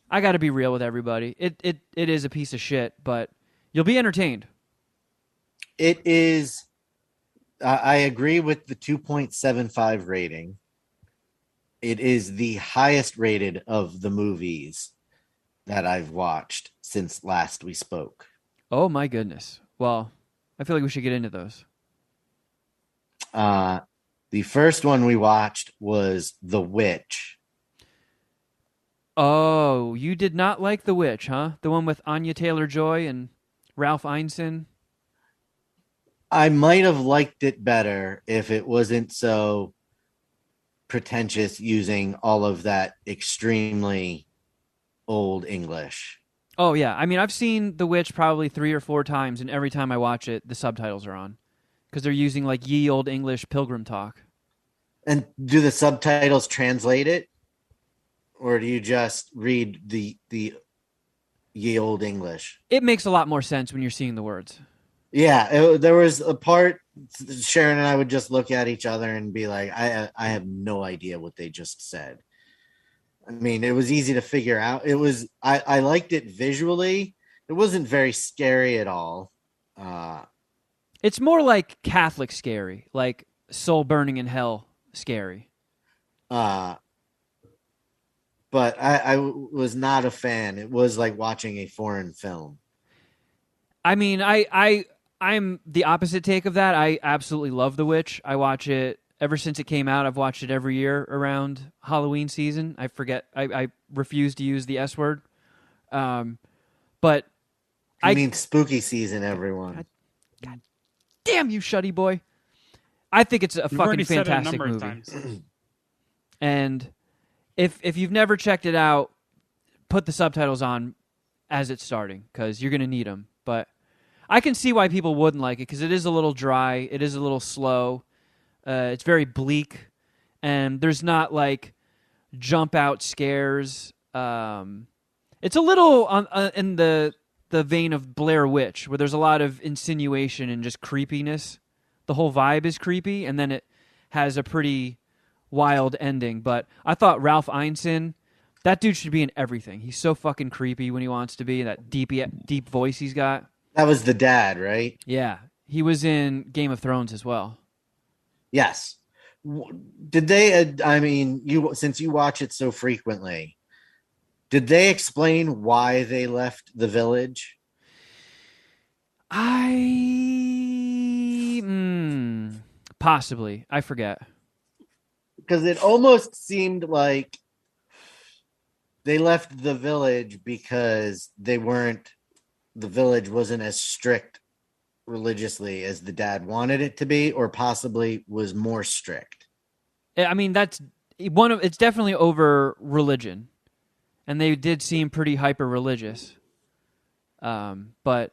I got to be real with everybody. It is a piece of shit, but you'll be entertained. It is. I agree with the 2.75 rating. It is the highest rated of the movies that I've watched since last we spoke. Oh my goodness. Well, I feel like we should get into those. The first one we watched was The Witch. Oh, you did not like The Witch, huh? The one with Anya Taylor-Joy and Ralph Ineson? I might have liked it better if it wasn't so pretentious using all of that extremely old English. Oh, yeah. I mean, I've seen The Witch probably 3 or 4 times, and every time I watch it, the subtitles are on. Because they're using, like, ye old English pilgrim talk. And do the subtitles translate it? Or do you just read the ye old English? It makes a lot more sense when you're seeing the words. Yeah, there was a part, Sharon and I would just look at each other and be like, I have no idea what they just said. I mean, it was easy to figure out. I liked it visually. It wasn't very scary at all. It's more like Catholic scary, like soul burning in hell scary. But I was not a fan. It was like watching a foreign film. I mean, I'm the opposite take of that. I absolutely love The Witch. I watch it ever since it came out. I've watched it every year around Halloween season. I refuse to use the S word. But I mean spooky season, everyone. God damn you, Shuddy boy. I think it's a fucking fantastic movie. And if you've never checked it out, put the subtitles on as it's starting, because you're going to need them. But I can see why people wouldn't like it, because it is a little dry. It is a little slow. It's very bleak. And there's not, like, jump-out scares. It's a little in the the vein of Blair Witch, where there's a lot of insinuation and just creepiness. The whole vibe is creepy, and then it has a pretty wild ending. But I thought Ralph Ineson, that dude should be in everything. He's so fucking creepy when he wants to be. That deep voice he's got. That was the dad, right? Yeah. He was in Game of Thrones as well. Yes. Did they, I mean, since you watch it so frequently, did they explain why they left the village? Possibly. I forget. Because it almost seemed like they left the village because the village wasn't as strict religiously as the dad wanted it to be, or possibly was more strict. I mean, it's definitely over religion, and they did seem pretty hyper religious. But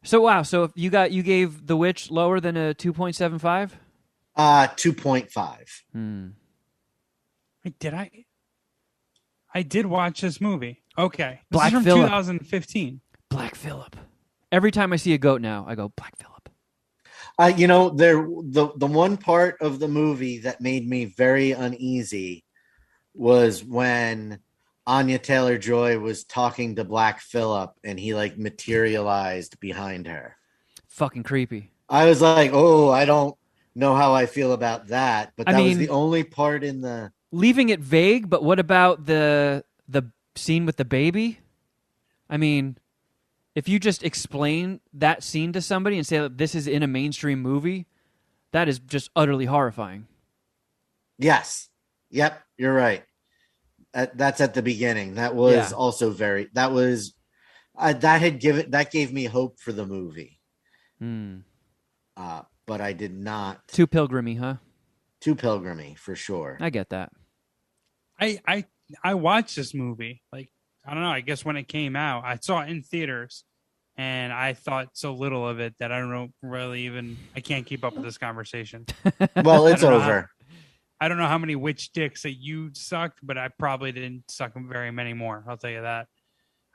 so wow, so if you gave The Witch lower than a 2.75? 2.5. Wait, did I did watch this movie. Okay. This Black is from Phillip. 2015. Black Phillip. Every time I see a goat now, I go, Black Phillip. The one part of the movie that made me very uneasy was when Anya Taylor-Joy was talking to Black Phillip and he like materialized behind her. Fucking creepy. I was like, oh, I don't know how I feel about that. But that was the only part in the... Leaving it vague, but what about the scene with the baby? I mean... If you just explain that scene to somebody and say that this is in a mainstream movie, that is just utterly horrifying. Yes. Yep, you're right. That's at the beginning. That was also very... That was... that gave me hope for the movie. But I did not... Too pilgrimy, huh? Too pilgrimy, for sure. I get that. I watched this movie, like, I don't know, I guess when it came out, I saw it in theaters, and I thought so little of it that I don't really even, I can't keep up with this conversation. Well, it's over. I don't know how many witch dicks that you sucked, but I probably didn't suck very many more, I'll tell you that.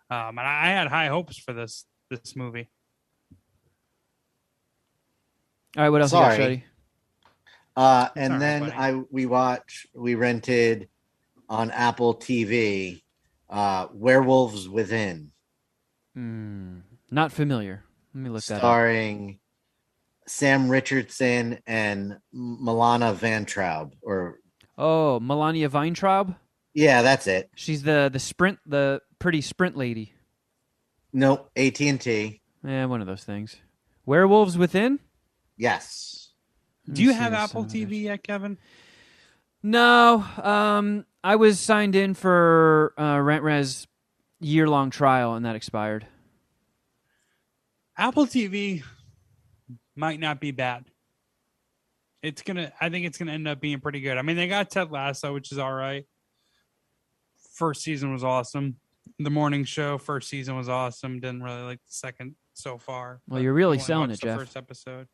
And I had high hopes for this movie. All right, what else you got, Shuddy? And then we rented on Apple TV Werewolves Within. Not familiar. Let me look that up. Starring Sam Richardson and Milana Van Traub. Oh, Melania Weintraub? Yeah, that's it. She's the pretty sprint lady. Nope, AT&T. Yeah, one of those things. Werewolves Within? Yes. Do you have Apple TV yet, Kevin? No. I was signed in for RentRez year-long trial, and that expired. Apple TV might not be bad. I think it's gonna end up being pretty good. I mean, they got Ted Lasso, which is all right. First season was awesome. The morning show, first season was awesome. Didn't really like the second so far. Well, you're really selling it, the Jeff. First episode.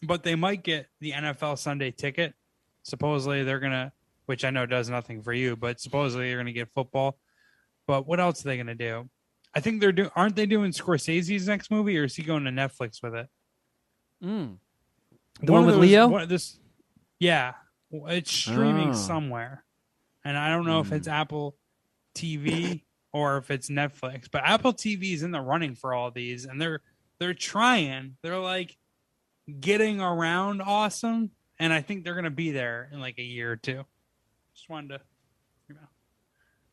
But they might get the NFL Sunday ticket. Supposedly they're gonna, which I know does nothing for you, but supposedly you're gonna get football. But what else are they gonna do? I think aren't they doing Scorsese's next movie, or is he going to Netflix with it? The one with Leo? Yeah, it's streaming somewhere, and I don't know if it's Apple TV or if it's Netflix. But Apple TV is in the running for all these, and they're trying. They're like getting around awesome, and I think they're gonna be there in like a year or two. Just wanted to,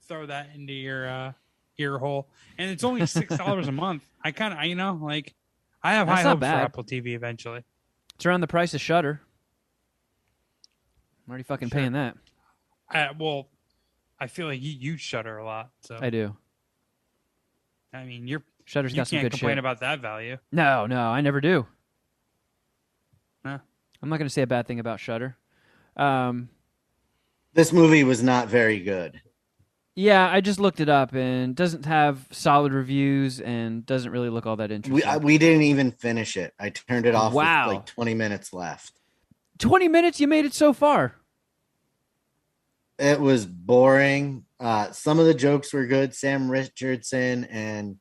throw that into your ear hole. And it's only $6 a month. I kind of, I have high hopes for Apple TV eventually. It's around the price of Shudder. I'm already fucking paying that. Well, I feel like you use Shudder a lot. So I do. I mean, Shudder's got some good shit. You can't complain about that value. No, I never do. No. I'm not going to say a bad thing about Shudder. This movie was not very good. Yeah, I just looked it up, and doesn't have solid reviews and doesn't really look all that interesting. We didn't even finish it. I turned it off with like 20 minutes left. 20 minutes? You made it so far? It was boring. some of the jokes were good. Sam Richardson and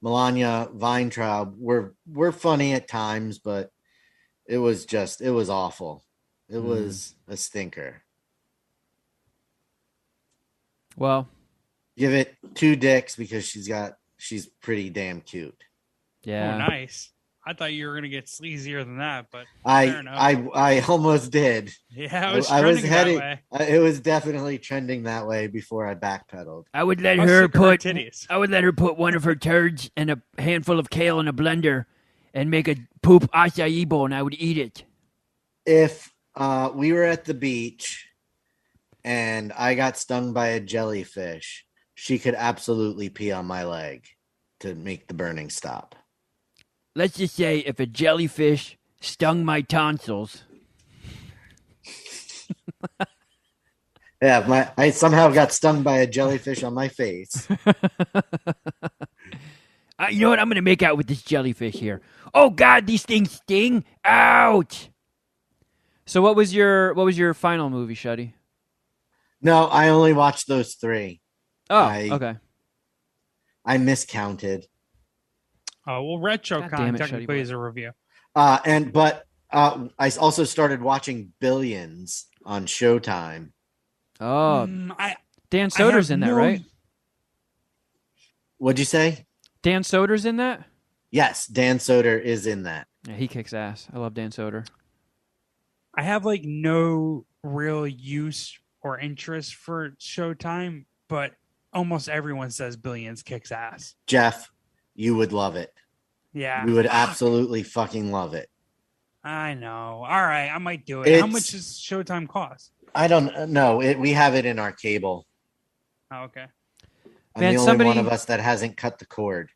Melania Weintraub were funny at times, but it was awful. It was a stinker. Well, give it 2 dicks because she's pretty damn cute. Yeah. Oh, nice. I thought you were gonna get sleazier than that, but I almost did. Yeah, it was I was trending heading. that way. It was definitely trending that way before I backpedaled. I would let How her sick are her put titties? I would let her put one of her turds and a handful of kale in a blender and make a poop acai bowl, and I would eat it. If we were at the beach and I got stung by a jellyfish, she could absolutely pee on my leg to make the burning stop. Let's just say if a jellyfish stung my tonsils. Yeah, I somehow got stung by a jellyfish on my face. You know what? I'm going to make out with this jellyfish here. Oh, God, these things sting. Ouch. So what was your final movie, Shuddy? No, I only watched those 3. Oh, okay. I miscounted. Well, RetroCon damn it, technically Shuddy is a review. But I also started watching Billions on Showtime. Oh, Dan I Soder's have in that, no- right? What'd you say? Dan Soder's in that? Yes, Dan Soder is in that. Yeah, he kicks ass. I love Dan Soder. I have like no real use or interest for Showtime, but almost everyone says Billions kicks ass. Jeff, you would love it. Yeah, You would absolutely fucking love it. I know. All right, I might do it. How much does Showtime cost? I don't know. We have it in our cable. Oh, okay. I'm Man, the only one of us that hasn't cut the cord.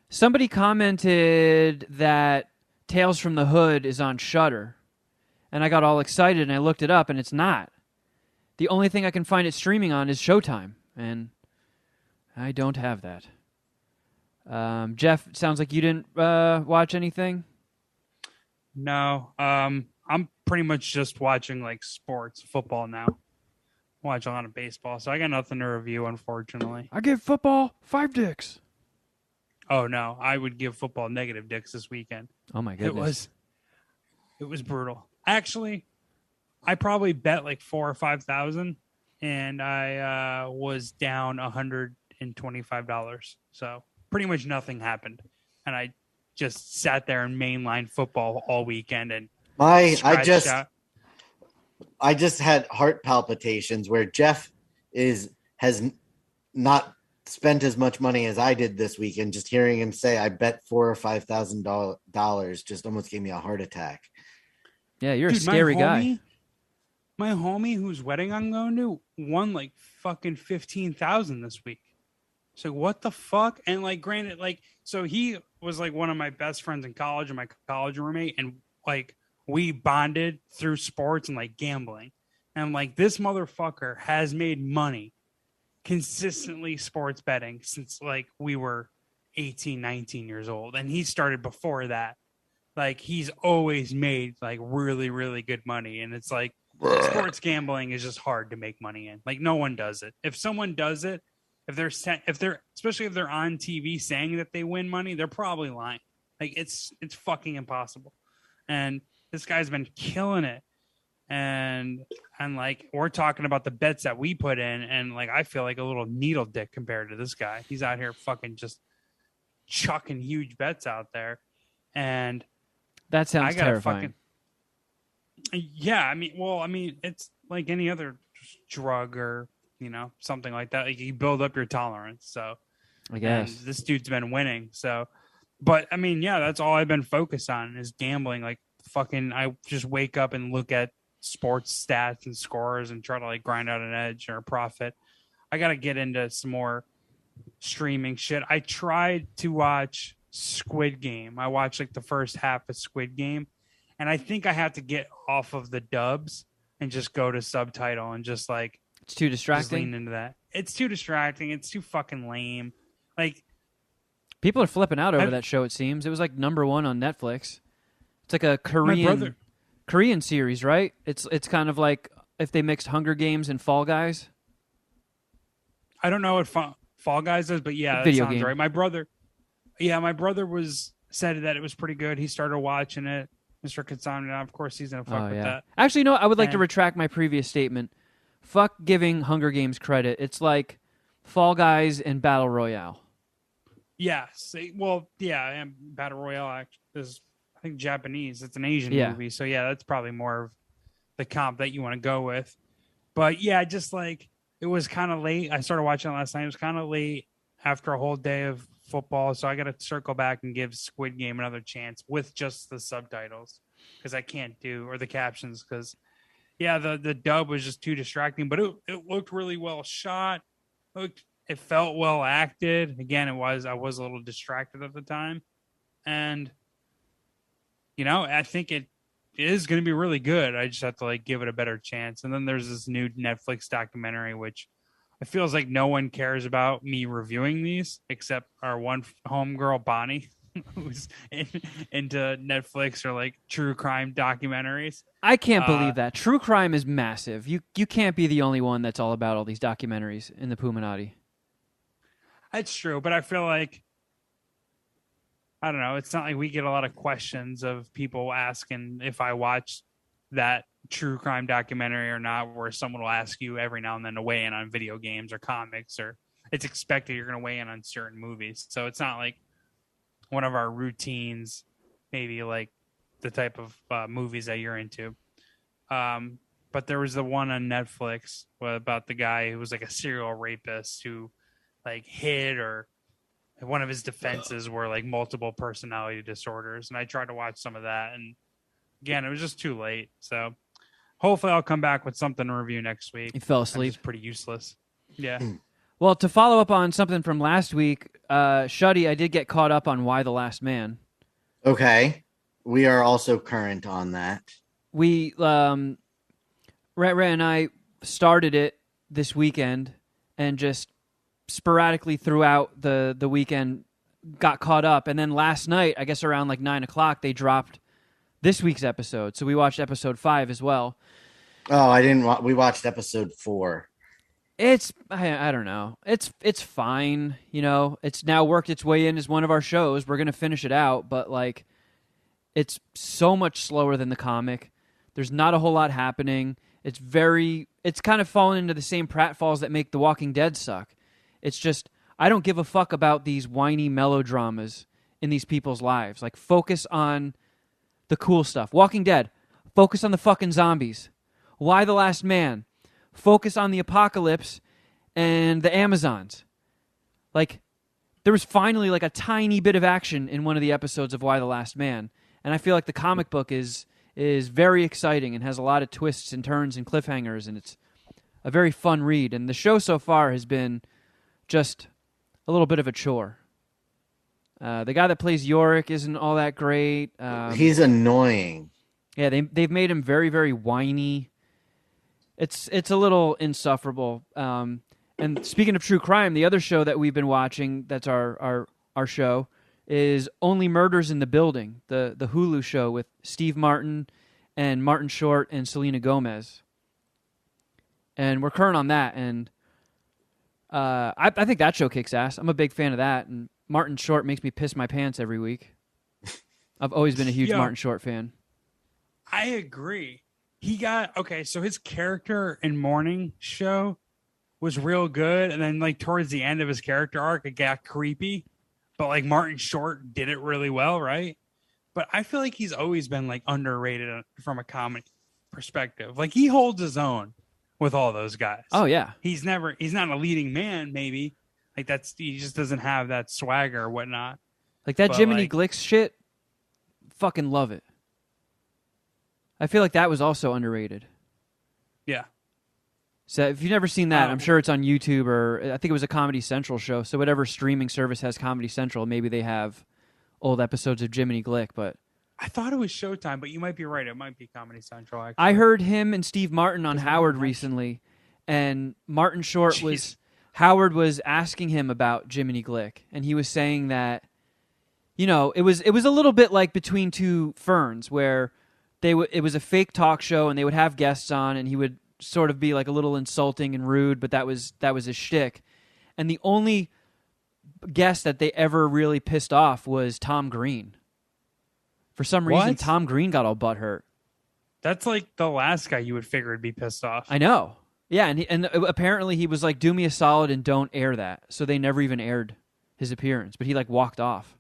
Somebody commented that Tales from the Hood is on Shudder, and I got all excited and I looked it up, and it's not. The only thing I can find it streaming on is Showtime, and I don't have that. Jeff, it sounds like you didn't watch anything. No, I'm pretty much just watching like sports, football now. Watch a lot of baseball, so I got nothing to review, unfortunately. I give football 5 dicks. Oh no, I would give football negative dicks this weekend. Oh my goodness. It was brutal. Actually, I probably bet like 4,000 or 5,000, and I was down $125. So pretty much nothing happened, and I just sat there and mainline football all weekend and I scratched out. just had heart palpitations where Jeff has not spent as much money as I did this weekend. Just hearing him say I bet $4,000 or $5,000 just almost gave me a heart attack. Yeah, you're a scary guy. My homie whose wedding I'm going to won like fucking 15,000 this week. So what the fuck? And like, granted, like, so he was like one of my best friends in college and my college roommate, and like we bonded through sports and like gambling. And like this motherfucker has made money consistently sports betting since like we were 18, 19 years old. And he started before that. Like he's always made like really, really good money. And it's like sports gambling is just hard to make money in. Like no one does it. If someone does it, if they're especially if they're on TV saying that they win money, they're probably lying. Like it's fucking impossible. And this guy's been killing it. And like we're talking about the bets that we put in, and like I feel like a little needle dick compared to this guy. He's out here fucking just chucking huge bets out there. And that sounds terrifying. Yeah, I mean, it's like any other drug or something like that. Like you build up your tolerance. So I guess and this dude's been winning. So, but I mean, yeah, that's all I've been focused on is gambling. Like fucking, I just wake up and look at sports stats and scores and try to like grind out an edge or a profit. I got to get into some more streaming shit. I tried to watch Squid Game. I watched like the first half of Squid Game, and I think I have to get off of the dubs and just go to subtitle and just like it's too distracting. Just lean into that. It's too distracting. It's too fucking lame. Like people are flipping out over that show. It seems it was like number 1 on Netflix. It's like a Korean series, right? It's kind of like if they mixed Hunger Games and Fall Guys. I don't know what Fall Guys is, but yeah, that Video sounds game. right. My brother said that it was pretty good. He started watching it. Mr. Katsana, of course, he's gonna fuck with that. Actually, no, I would like to And- retract my previous statement. Fuck giving Hunger Games credit. It's like Fall Guys and Battle Royale. Yes. Well, yeah, and Battle Royale is, I think, Japanese. It's an Asian Yeah. movie, so yeah, that's probably more of the comp that you want to go with. But yeah, just like it was kind of late. I started watching it last night. It was kind of late after a whole day of football, so I got to circle back and give Squid Game another chance with just the subtitles because I can't do or the captions because yeah, the dub was just too distracting. But it looked really well shot. It felt well acted. Again, I was a little distracted at the time, and I think it is going to be really good. I just have to give it a better chance. And then there's this new Netflix documentary, which it feels like no one cares about me reviewing these except our one homegirl Bonnie, who's into Netflix or true crime documentaries. I can't believe that. True crime is massive. You can't be the only one that's all about all these documentaries in the Puminati. That's true, but I feel like I don't know. It's not like we get a lot of questions of people asking if I watched that true crime documentary or not, where someone will ask you every now and then to weigh in on video games or comics, or it's expected you're going to weigh in on certain movies. So it's not like one of our routines, maybe like the type of movies that you're into. But there was the one on Netflix about the guy who was like a serial rapist who hid, or one of his defenses were multiple personality disorders. And I tried to watch some of that, and again, it was just too late. So hopefully I'll come back with something to review next week. You fell asleep. It's pretty useless. Yeah. Well, to follow up on something from last week, Shuddy, I did get caught up on Why the Last Man. Okay. We are also current on that. We, Ray and I started it this weekend and just sporadically throughout the weekend got caught up. And then last night, I guess around 9 o'clock, they dropped this week's episode. So we watched episode 5 as well. Oh, I didn't. We watched episode 4. It's I don't know. It's fine. It's now worked its way in as one of our shows. We're gonna finish it out, but it's so much slower than the comic. There's not a whole lot happening. It's kind of fallen into the same pratfalls that make The Walking Dead suck. It's just I don't give a fuck about these whiny melodramas in these people's lives. Focus on the cool stuff. Walking Dead, focus on the fucking zombies. Why the Last Man? Focus on the apocalypse and the Amazons. There was finally a tiny bit of action in one of the episodes of Why the Last Man. And I feel like the comic book is very exciting and has a lot of twists and turns and cliffhangers, and it's a very fun read. And the show so far has been just a little bit of a chore. The guy that plays Yorick isn't all that great. He's annoying. Yeah, they've made him very, very whiny. It's a little insufferable. And speaking of true crime, the other show that we've been watching that's our show is Only Murders in the Building, the Hulu show with Steve Martin and Martin Short and Selena Gomez. And we're current on that, and I think that show kicks ass. I'm a big fan of that, and Martin Short makes me piss my pants every week. I've always been a huge Martin Short fan. I agree. So his character in Morning Show was real good, and then towards the end of his character arc, it got creepy. But Martin Short did it really well, right? But I feel like he's always been underrated from a comedy perspective. He holds his own with all those guys. Oh yeah, he's not a leading man, maybe. He just doesn't have that swagger or whatnot. That Jiminy Glick shit. Fucking love it. I feel like that was also underrated. Yeah. So if you've never seen that, I'm sure it's on YouTube, or I think it was a Comedy Central show. So whatever streaming service has Comedy Central, maybe they have old episodes of Jiminy Glick. But I thought it was Showtime, but you might be right. It might be Comedy Central, actually. I heard him and Steve Martin on Howard recently, and Martin Short Howard was asking him about Jiminy Glick, and he was saying that, it was a little bit like Between Two Ferns, where it was a fake talk show, and they would have guests on, and he would sort of be a little insulting and rude, but that was his shtick. and the only guest that they ever really pissed off was Tom Green. For some reason, What? Tom Green got all butthurt. That's like the last guy you would figure would be pissed off. I know. Yeah, and apparently he was like, do me a solid and don't air that. So they never even aired his appearance, but he like walked off.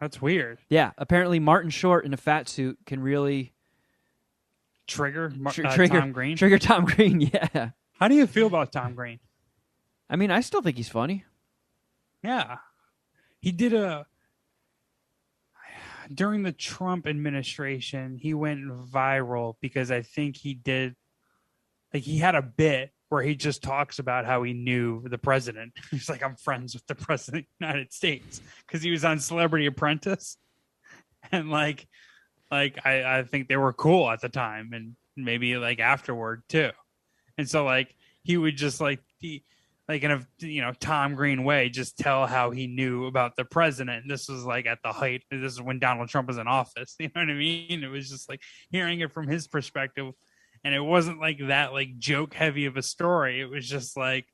That's weird. Yeah, apparently Martin Short in a fat suit can really Trigger trigger Tom Green. Trigger Tom Green, yeah. How do you feel about Tom Green? I mean, I still think he's funny. Yeah, he did during the Trump administration. He went viral because I think he did, like, he had a bit where he just talks about how he knew the president. He's like, I'm friends with the president of the United States, because he was on Celebrity Apprentice, and like I think they were cool at the time, and maybe like afterward too. And so like he would just like like in a Tom Green way, just tell how he knew about the president. And this was like at the height. This is when Donald Trump was in office. You know what I mean? It was just like hearing it from his perspective, and it wasn't like that like joke heavy of a story. It was just like,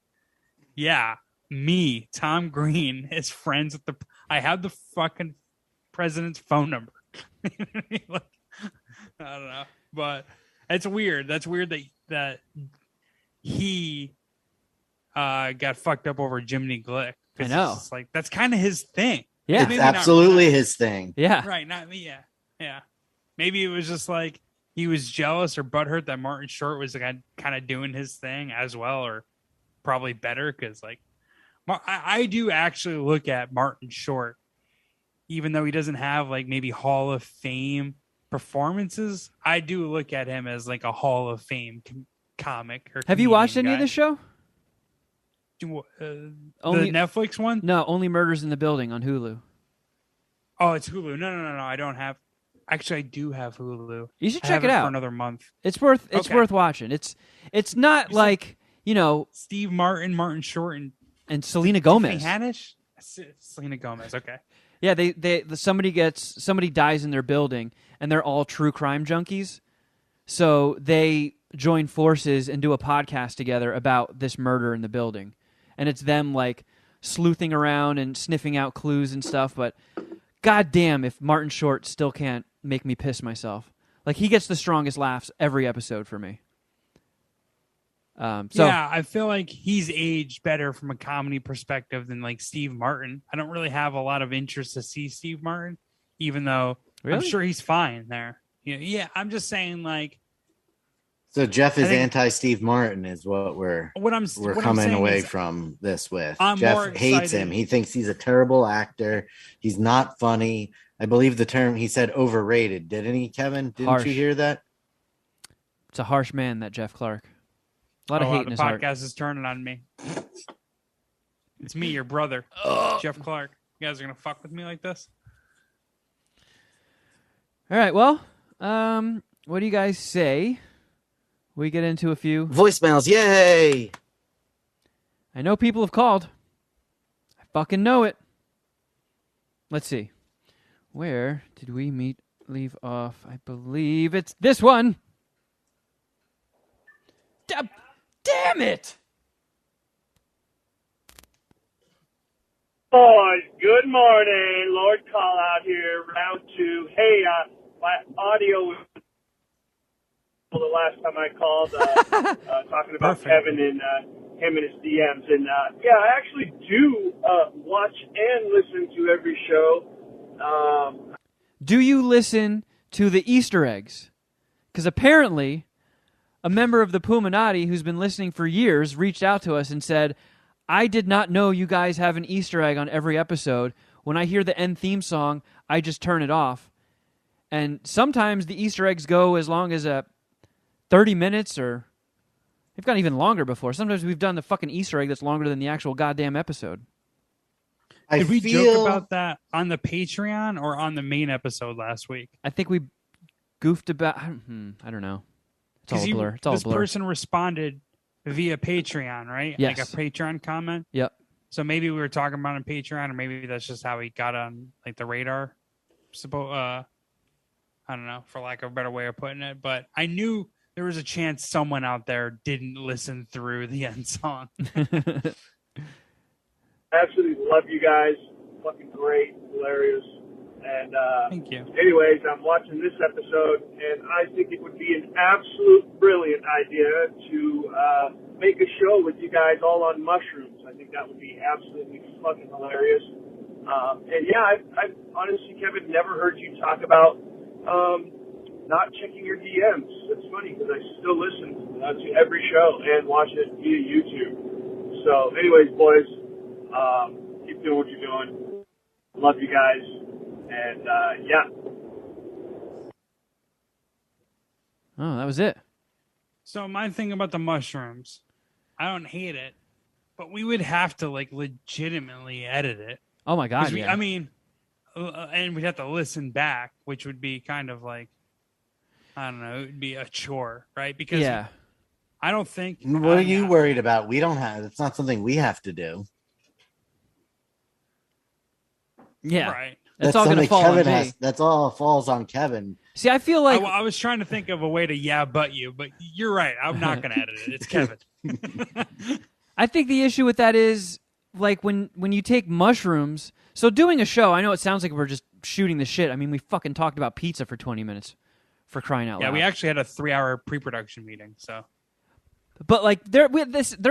yeah, me, Tom Green, is friends with I have the fucking president's phone number. Like, I don't know, but it's weird. That's weird that he got fucked up over Jiminy Glick. I know. It's like that's kind of his thing. Yeah. It's Maybe absolutely not, his thing. Yeah. right. Not me. Yeah. Maybe it was just like he was jealous or butthurt that Martin Short was like kind of doing his thing as well, or probably better, because like I do actually look at Martin Short, even though he doesn't have like maybe Hall of Fame performances. I do look at him as like a Hall of Fame comic. Or Have you watched any guy. of this show? The Only- Netflix one? No, only Murders in the Building on Hulu. Oh, it's Hulu. No. I don't have. Actually, I do have Hulu. You should I check have it out for another month. It's worth Okay. watching. It's not You like, Steve Martin, Martin Short, and Selena Gomez. Tiffany Haddish. Selena Gomez. Okay. Yeah, somebody dies in their building, and they're all true crime junkies. So they join forces and do a podcast together about this murder in the building, and it's them like sleuthing around and sniffing out clues and stuff. But goddamn, if Martin Short still can't make me piss myself. Like, he gets the strongest laughs every episode for me. Yeah, I feel like he's aged better from a comedy perspective than like Steve Martin. I don't really have a lot of interest to see Steve Martin, even though Really? I'm sure he's fine there. Yeah, I'm just saying, like, So Jeff is I think- anti-Steve Martin, is what we're what I'm coming saying away is, from this with. I'm more Jeff hates excited. him. He thinks he's a terrible actor. He's not funny. I believe the term he said overrated. Didn't he, Kevin? Didn't Harsh. you hear that? It's a harsh man, that Jeff Clark. A lot of hate in the his heart. podcast is turning on me. It's me, your brother, Jeff Clark. You guys are gonna fuck with me like this? All right, well, what do you guys say? We get into a few. Voicemails, yay! I know people have called. I fucking know it. Let's see. Where did we leave off? I believe it's this one. Damn it! Boys, good morning. Lord Call out here, round two. Hey, my audio was the last time I called, talking about Perfect. Kevin and him and his DMs. And yeah, I actually do watch and listen to every show. Do you listen to the Easter eggs? Because apparently, a member of the Puminati who's been listening for years reached out to us and said, I did not know you guys have an Easter egg on every episode. When I hear the end theme song, I just turn it off. And sometimes the Easter eggs go as long as 30 minutes, or they've gone even longer before. Sometimes we've done the fucking Easter egg that's longer than the actual goddamn episode. Did we joke about that on the Patreon or on the main episode last week? I think we goofed about... I don't know. It's all a blur. It's all a This blur. person responded via Patreon, right? Yes. Like a Patreon comment. Yep. So maybe we were talking about on Patreon, or maybe that's just how he got on like the radar. I don't know, for lack of a better way of putting it. But I knew there was a chance someone out there didn't listen through the end song. Absolutely love you guys. Fucking great, hilarious. And Thank you. anyways, I'm watching this episode, and I think it would be an absolute brilliant idea to make a show with you guys all on mushrooms. I think that would be absolutely fucking hilarious. And yeah, I've honestly, Kevin, never heard you talk about not checking your DMs. It's funny because I still listen to every show and watch it via YouTube. So anyways, boys, keep doing what you're doing. Love you guys. And yeah. Oh, that was it. So my thing about the mushrooms, I don't hate it, but we would have to like legitimately edit it. Oh my God! I mean, and we'd have to listen back, which would be kind of like, I don't know, it would be a chore, right? Because I don't think. What are you worried about? We don't have. It's not something we have to do. Yeah, right. That's all going to fall on me. That's all falls on Kevin. See, I feel like I was trying to think of a way to but you're right. I'm not going to edit it. It's Kevin. I think the issue with that is like when you take mushrooms. So doing a show, I know it sounds like we're just shooting the shit. I mean, we fucking talked about pizza for 20 minutes, for crying out loud. Yeah, we actually had a 3-hour pre-production meeting. So, but like there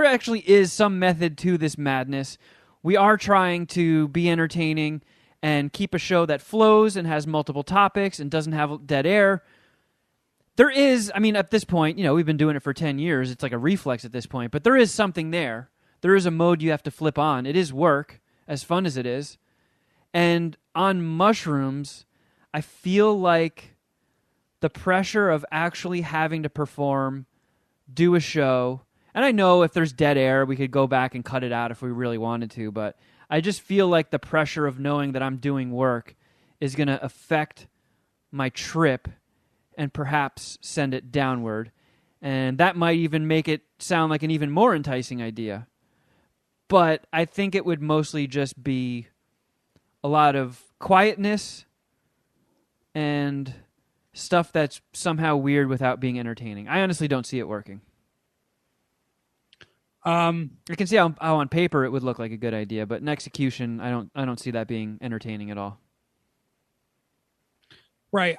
actually is some method to this madness. We are trying to be entertaining and keep a show that flows and has multiple topics and doesn't have dead air. There is, I mean, at this point, we've been doing it for 10 years. It's like a reflex at this point, but there is something there. There is a mode you have to flip on. It is work, as fun as it is. And on mushrooms, I feel like the pressure of actually having to perform, do a show, and I know if there's dead air, we could go back and cut it out if we really wanted to, but I just feel like the pressure of knowing that I'm doing work is going to affect my trip and perhaps send it downward. And that might even make it sound like an even more enticing idea. But I think it would mostly just be a lot of quietness and stuff that's somehow weird without being entertaining. I honestly don't see it working. I can see how on paper it would look like a good idea, but in execution, I don't see that being entertaining at all. Right.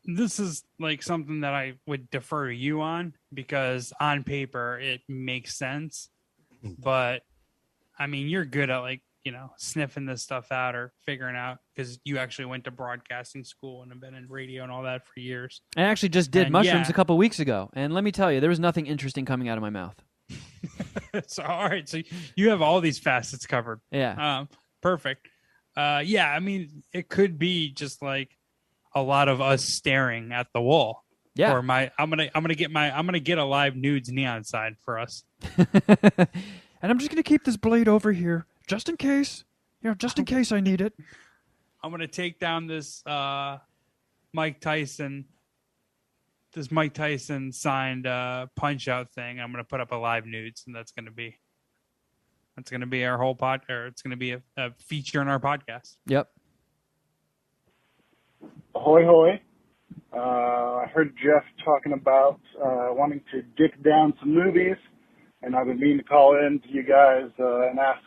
This is like something that I would defer to you on because on paper it makes sense, but I mean you're good at like sniffing this stuff out or figuring out because you actually went to broadcasting school and have been in radio and all that for years. I actually just did mushrooms a couple weeks ago, and let me tell you, there was nothing interesting coming out of my mouth. So all right, so you have all these facets covered. Yeah. Perfect. Yeah, I mean it could be just like a lot of us staring at the wall. Yeah. Or I'm gonna get a live nudes neon sign for us. And I'm just gonna keep this blade over here just in case. Just in case I need it. I'm gonna take down this Mike Tyson signed punch out thing. I'm gonna put up a live nudes, and that's gonna be our whole or it's gonna be a feature in our podcast. Yep. Ahoy, hoy. I heard Jeff talking about wanting to dick down some movies, and I've been meaning to call in to you guys and ask,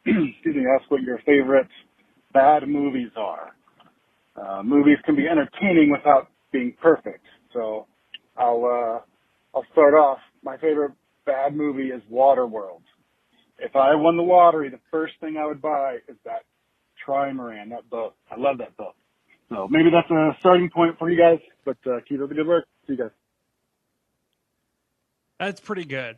ask what your favorite bad movies are. Movies can be entertaining without being perfect, so I'll start off. My favorite bad movie is Waterworld. If I won the lottery, the first thing I would buy is that Trimaran, that boat. I love that boat. So maybe that's a starting point for you guys, but keep up the good work. See you guys. That's pretty good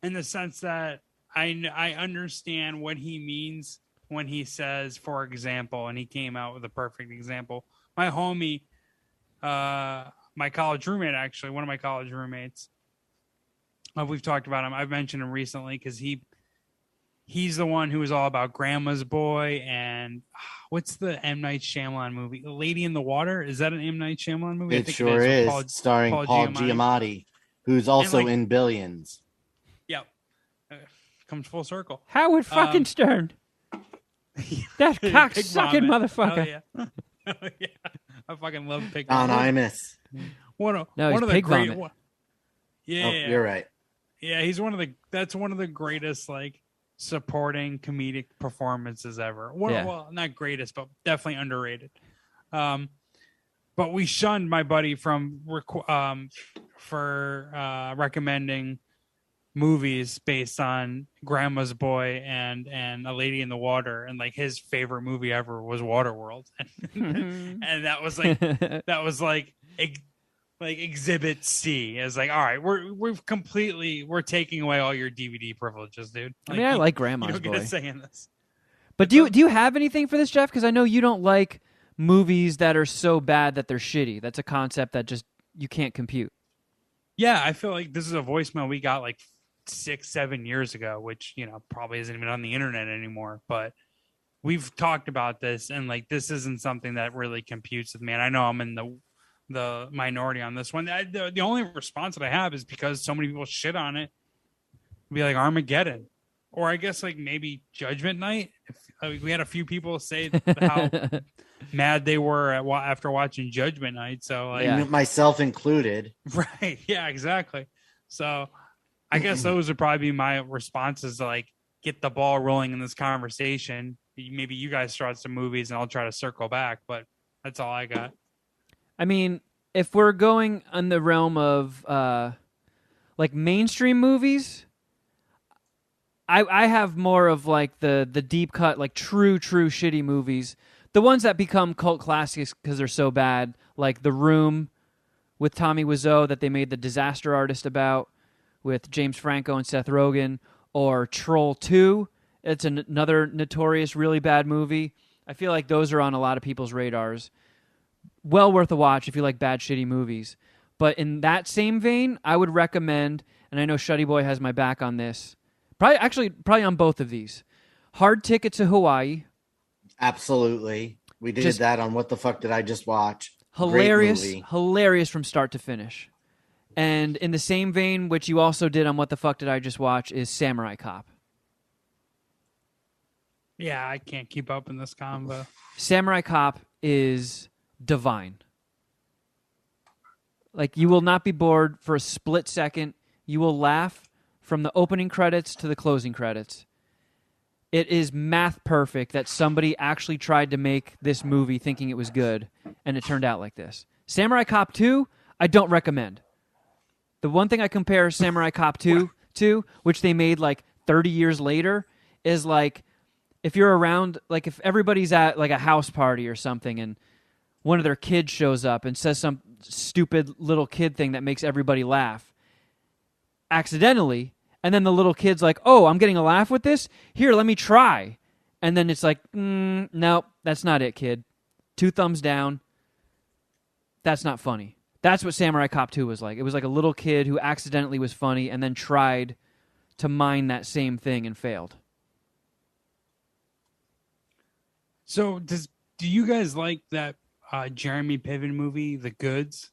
in the sense that I understand what he means when he says, for example, and he came out with a perfect example. My homie, my college roommate, actually, one of my college roommates, we've talked about him. I've mentioned him recently because he's the one who was all about Grandma's Boy and what's the M. Night Shyamalan movie? Lady in the Water? Is that an M. Night Shyamalan movie? It sure is. Starring Paul Giamatti, who's also in Billions. Yep. Comes full circle. Howard fucking Stern. That cocksucking motherfucker. Oh, yeah. Oh, yeah. I fucking love Pig Don Vomit. Imus. One of the great Yeah, Oh, you're right. yeah. He's that's one of the greatest like supporting comedic performances ever. Well, not greatest, but definitely underrated. But we shunned my buddy from for recommending movies based on Grandma's Boy and A Lady in the Water, and like his favorite movie ever was Waterworld, and that was like Exhibit C. It's like, all right, we're taking away all your DVD privileges, dude. I mean, I like Grandma's you don't Boy. get a say in this. But do you have anything for this, Jeff? Because I know you don't like movies that are so bad that they're shitty. That's a concept that just you can't compute. Yeah, I feel like this is a voicemail we got like 6-7 years ago, which probably isn't even on the internet anymore. But we've talked about this, and like this isn't something that really computes with me. And I know I'm in the minority on this one. The only response that I have is because so many people shit on it. Be like Armageddon, or I guess like maybe Judgment Night. We had a few people say how mad they were after watching Judgment Night. So like, myself included. Right? Yeah, exactly. So I guess those would probably be my responses to like get the ball rolling in this conversation. Maybe you guys start some movies, and I'll try to circle back. But that's all I got. I mean, if we're going on the realm of like mainstream movies, I have more of like the deep cut, like true shitty movies. The ones that become cult classics because they're so bad, like The Room with Tommy Wiseau that they made The Disaster Artist about with James Franco and Seth Rogen, or Troll 2. It's another notorious, really bad movie. I feel like those are on a lot of people's radars. Well worth a watch if you like bad, shitty movies. But in that same vein, I would recommend, and I know Shuddy Boy has my back on this, probably on both of these. Hard Ticket to Hawaii. Absolutely. We did that on What the Fuck Did I Just Watch? Hilarious from start to finish. And in the same vein, which you also did on What the Fuck Did I Just Watch, is Samurai Cop. Yeah, I can't keep up in this combo. Samurai Cop is divine. Like, you will not be bored for a split second. You will laugh from the opening credits to the closing credits. It is math perfect that somebody actually tried to make this movie thinking it was good, and it turned out like this. Samurai Cop 2, I don't recommend. The one thing I compare Samurai Cop 2 to, which they made like 30 years later, is like if you're around, like if everybody's at like a house party or something and one of their kids shows up and says some stupid little kid thing that makes everybody laugh accidentally, and then the little kid's like, oh, I'm getting a laugh with this? Here, let me try. And then it's like, nope, that's not it, kid. 2 thumbs down. That's not funny. That's what Samurai Cop 2 was like. It was like a little kid who accidentally was funny and then tried to mine that same thing and failed. So do you guys like that Jeremy Piven movie, The Goods?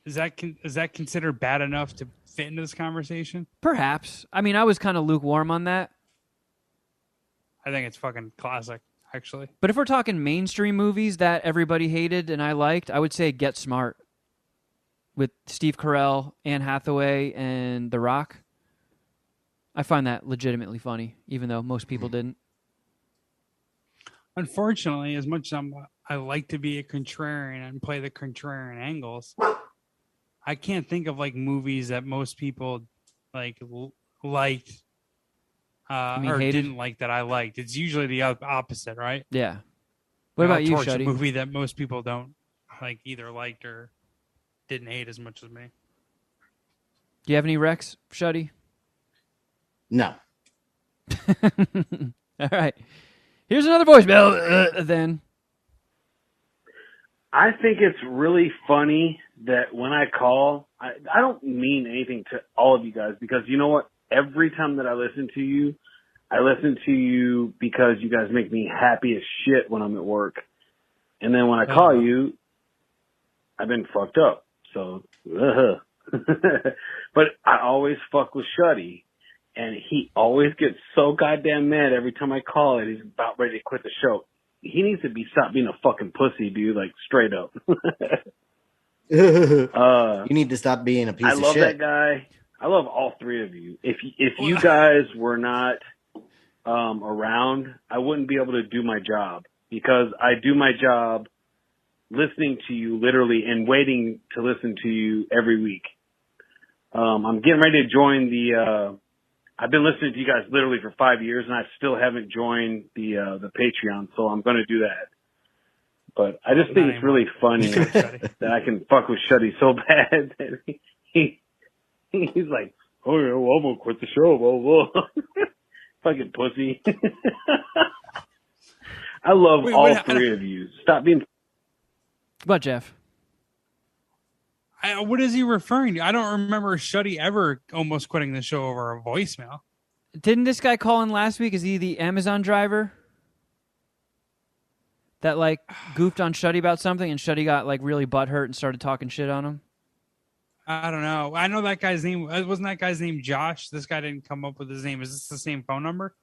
Is that considered bad enough to fit into this conversation? Perhaps. I mean, I was kind of lukewarm on that. I think it's fucking classic, actually. But if we're talking mainstream movies that everybody hated and I liked, I would say Get Smart with Steve Carell, Anne Hathaway, and The Rock. I find that legitimately funny, even though most people didn't. Unfortunately, as much as I like to be a contrarian and play the contrarian angles, I can't think of like movies that most people like liked or hated? didn't like that I liked. It's usually the opposit, right? Yeah. What about you, Torch, a Shuddy? movie that most people don't like either liked or didn't hate as much as me. Do you have any Rex, Shuddy? No. All right. Here's another voicemail then. I think it's really funny that when I call, I don't mean anything to all of you guys because you know what? Every time that I listen to you because you guys make me happy as shit when I'm at work. And then when I call you, I've been fucked up. So, but I always fuck with Shuddy. And he always gets so goddamn mad every time I call and he's about ready to quit the show. He needs to stop being a fucking pussy, dude, like straight up. You need to stop being a piece I of love shit. that guy. I love all three of you. If you guys were not around, I wouldn't be able to do my job, because I do my job listening to you literally and waiting to listen to you every week. I'm getting ready to join the. I've been listening to you guys literally for 5 years, and I still haven't joined the Patreon, so I'm going to do that. But I just think it's really funny that I can fuck with Shuddy so bad that he's like, oh yeah, well, I'm gonna quit the show, blah blah. Fucking pussy. I love all three of you. Stop being. What, Jeff? What is he referring to? I don't remember Shuddy ever almost quitting the show over a voicemail. Didn't this guy call in last week? Is he the Amazon driver that like goofed on Shuddy about something, and Shuddy got like really butthurt and started talking shit on him? I don't know. I know that guy's name. Wasn't that guy's name Josh? This guy didn't come up with his name. Is this the same phone number?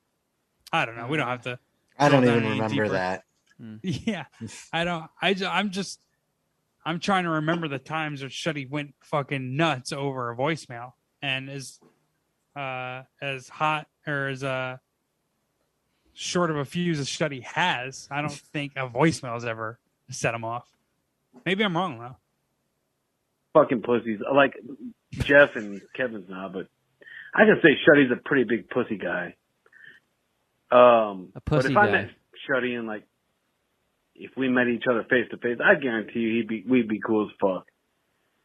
I don't know. We don't have to. I don't even remember that. Yeah, I don't. I'm trying to remember the times that Shuddy went fucking nuts over a voicemail, and as hot or as short of a fuse as Shuddy has, I don't think a voicemail has ever set him off. Maybe I'm wrong though. Fucking pussies. Like Jeff and Kevin's now, but I can say Shuddy's a pretty big pussy guy. A pussy but if guy. I met Shuddy and like, if we met each other face to face, I guarantee you we'd be cool as fuck.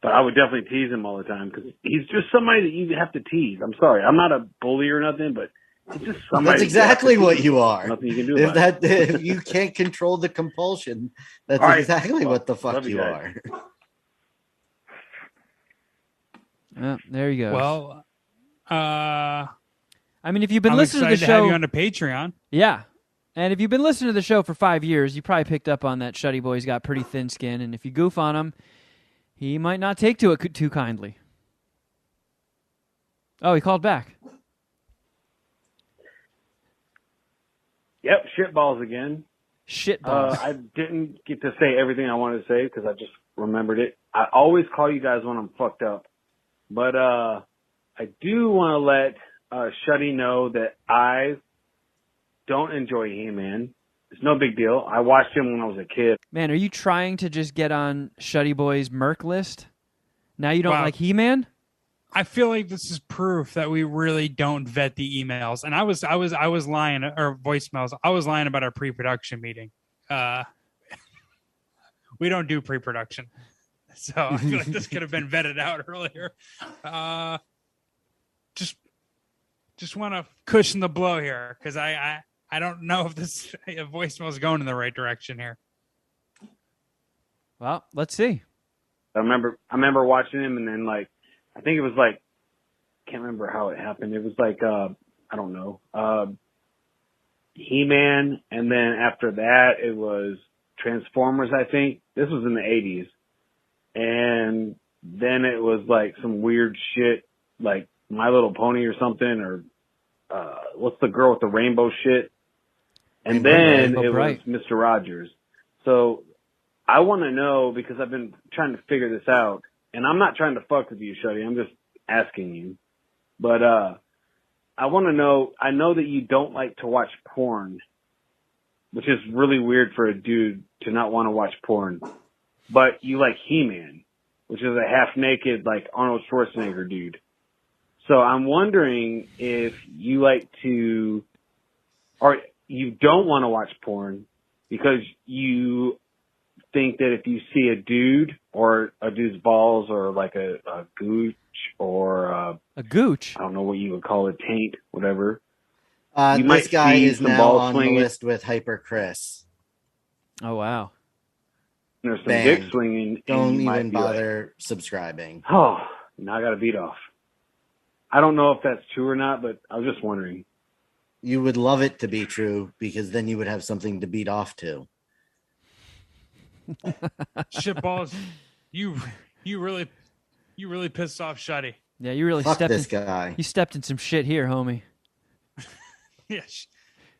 But I would definitely tease him all the time, because he's just somebody that you have to tease. I'm sorry, I'm not a bully or nothing, but it's just somebody. That's exactly what you are. Nothing you can do about it. If you can't control the compulsion, that's All right. exactly what the fuck you are. There you go. Well, I mean, if you've been I'm listening to the excited to have show, you on the Patreon. yeah, and if you've been listening to the show for 5 years, you probably picked up on that Shuddy boy's got pretty thin skin, and if you goof on him, he might not take to it too kindly. Oh, he called back. Yep, shitballs again. Shitballs. I didn't get to say everything I wanted to say because I just remembered it. I always call you guys when I'm fucked up. But I do want to let Shuddy know that I don't enjoy He-Man. It's no big deal. I watched him when I was a kid. Man, are you trying to just get on Shuddy Boy's Merc list? Now you don't like He-Man? I feel like this is proof that we really don't vet the emails. And I was lying, or voicemails. I was lying about our pre-production meeting. We don't do pre-production. So I feel like this could have been vetted out earlier. Just want to cushion the blow here, because I don't know if this voicemail is going in the right direction here. Well, let's see. I remember watching him, and then like, I think it was like, can't remember how it happened. It was like, I don't know, He-Man, and then after that it was Transformers, I think. This was in the 80s. And then it was like some weird shit, like My Little Pony or something, or what's the girl with the rainbow shit? And then it was Mr. Rogers. So I want to know, because I've been trying to figure this out, and I'm not trying to fuck with you, Shuddy. I'm just asking you. But I want to know, I know that you don't like to watch porn, which is really weird for a dude to not want to watch porn. But you like He-Man, which is a half-naked, like, Arnold Schwarzenegger dude. So I'm wondering if you like to, or you don't want to watch porn because you think that if you see a dude or a dude's balls, or like a gooch, or a gooch, I don't know what you would call it, taint, whatever. This guy is now on swinging. the list with Hyper Chris. Oh, wow. There's some dick swinging. Don't even bother subscribing. Oh, now I got to beat off. I don't know if that's true or not, but I was just wondering. You would love it to be true, because then you would have something to beat off to. Shitballs, you really pissed off Shuddy. Yeah, you really Fuck stepped this in, guy. You stepped in some shit here, homie. Yeah,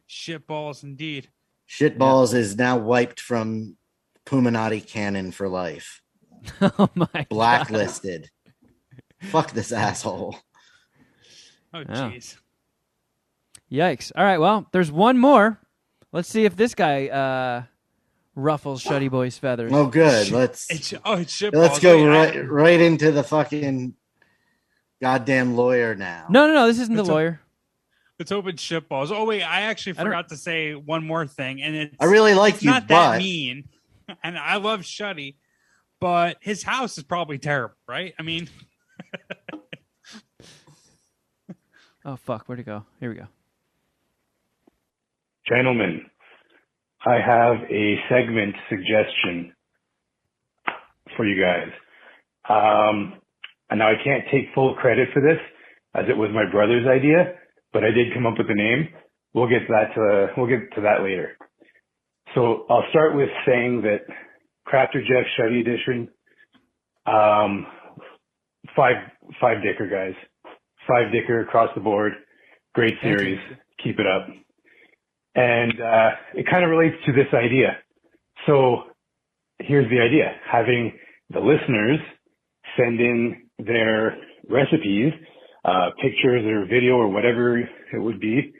shitballs indeed. Shitballs is now wiped from Puminati canon for life. Oh my Blacklisted. Fuck this asshole. Oh, jeez. Yikes. All right, well, there's one more. Let's see if this guy ruffles Shuddy Boy's feathers. Oh, good. Let's shitballs. go right into the fucking goddamn lawyer now. No. This isn't the lawyer. Let's open shitballs. Oh wait, I actually forgot to say one more thing, and I really like you, not that mean, and I love Shuddy, but his house is probably terrible, right? I mean, oh fuck, where'd it go? Here we go. Gentlemen, I have a segment suggestion for you guys. And now I can't take full credit for this, as it was my brother's idea, but I did come up with the name. We'll get to that later. So I'll start with saying that Crafter Jeff Shuddy edition, 5 dicker guys, 5 dicker across the board. Great series. Keep it up. And it kind of relates to this idea. So here's the idea. Having the listeners send in their recipes, pictures or video or whatever it would be,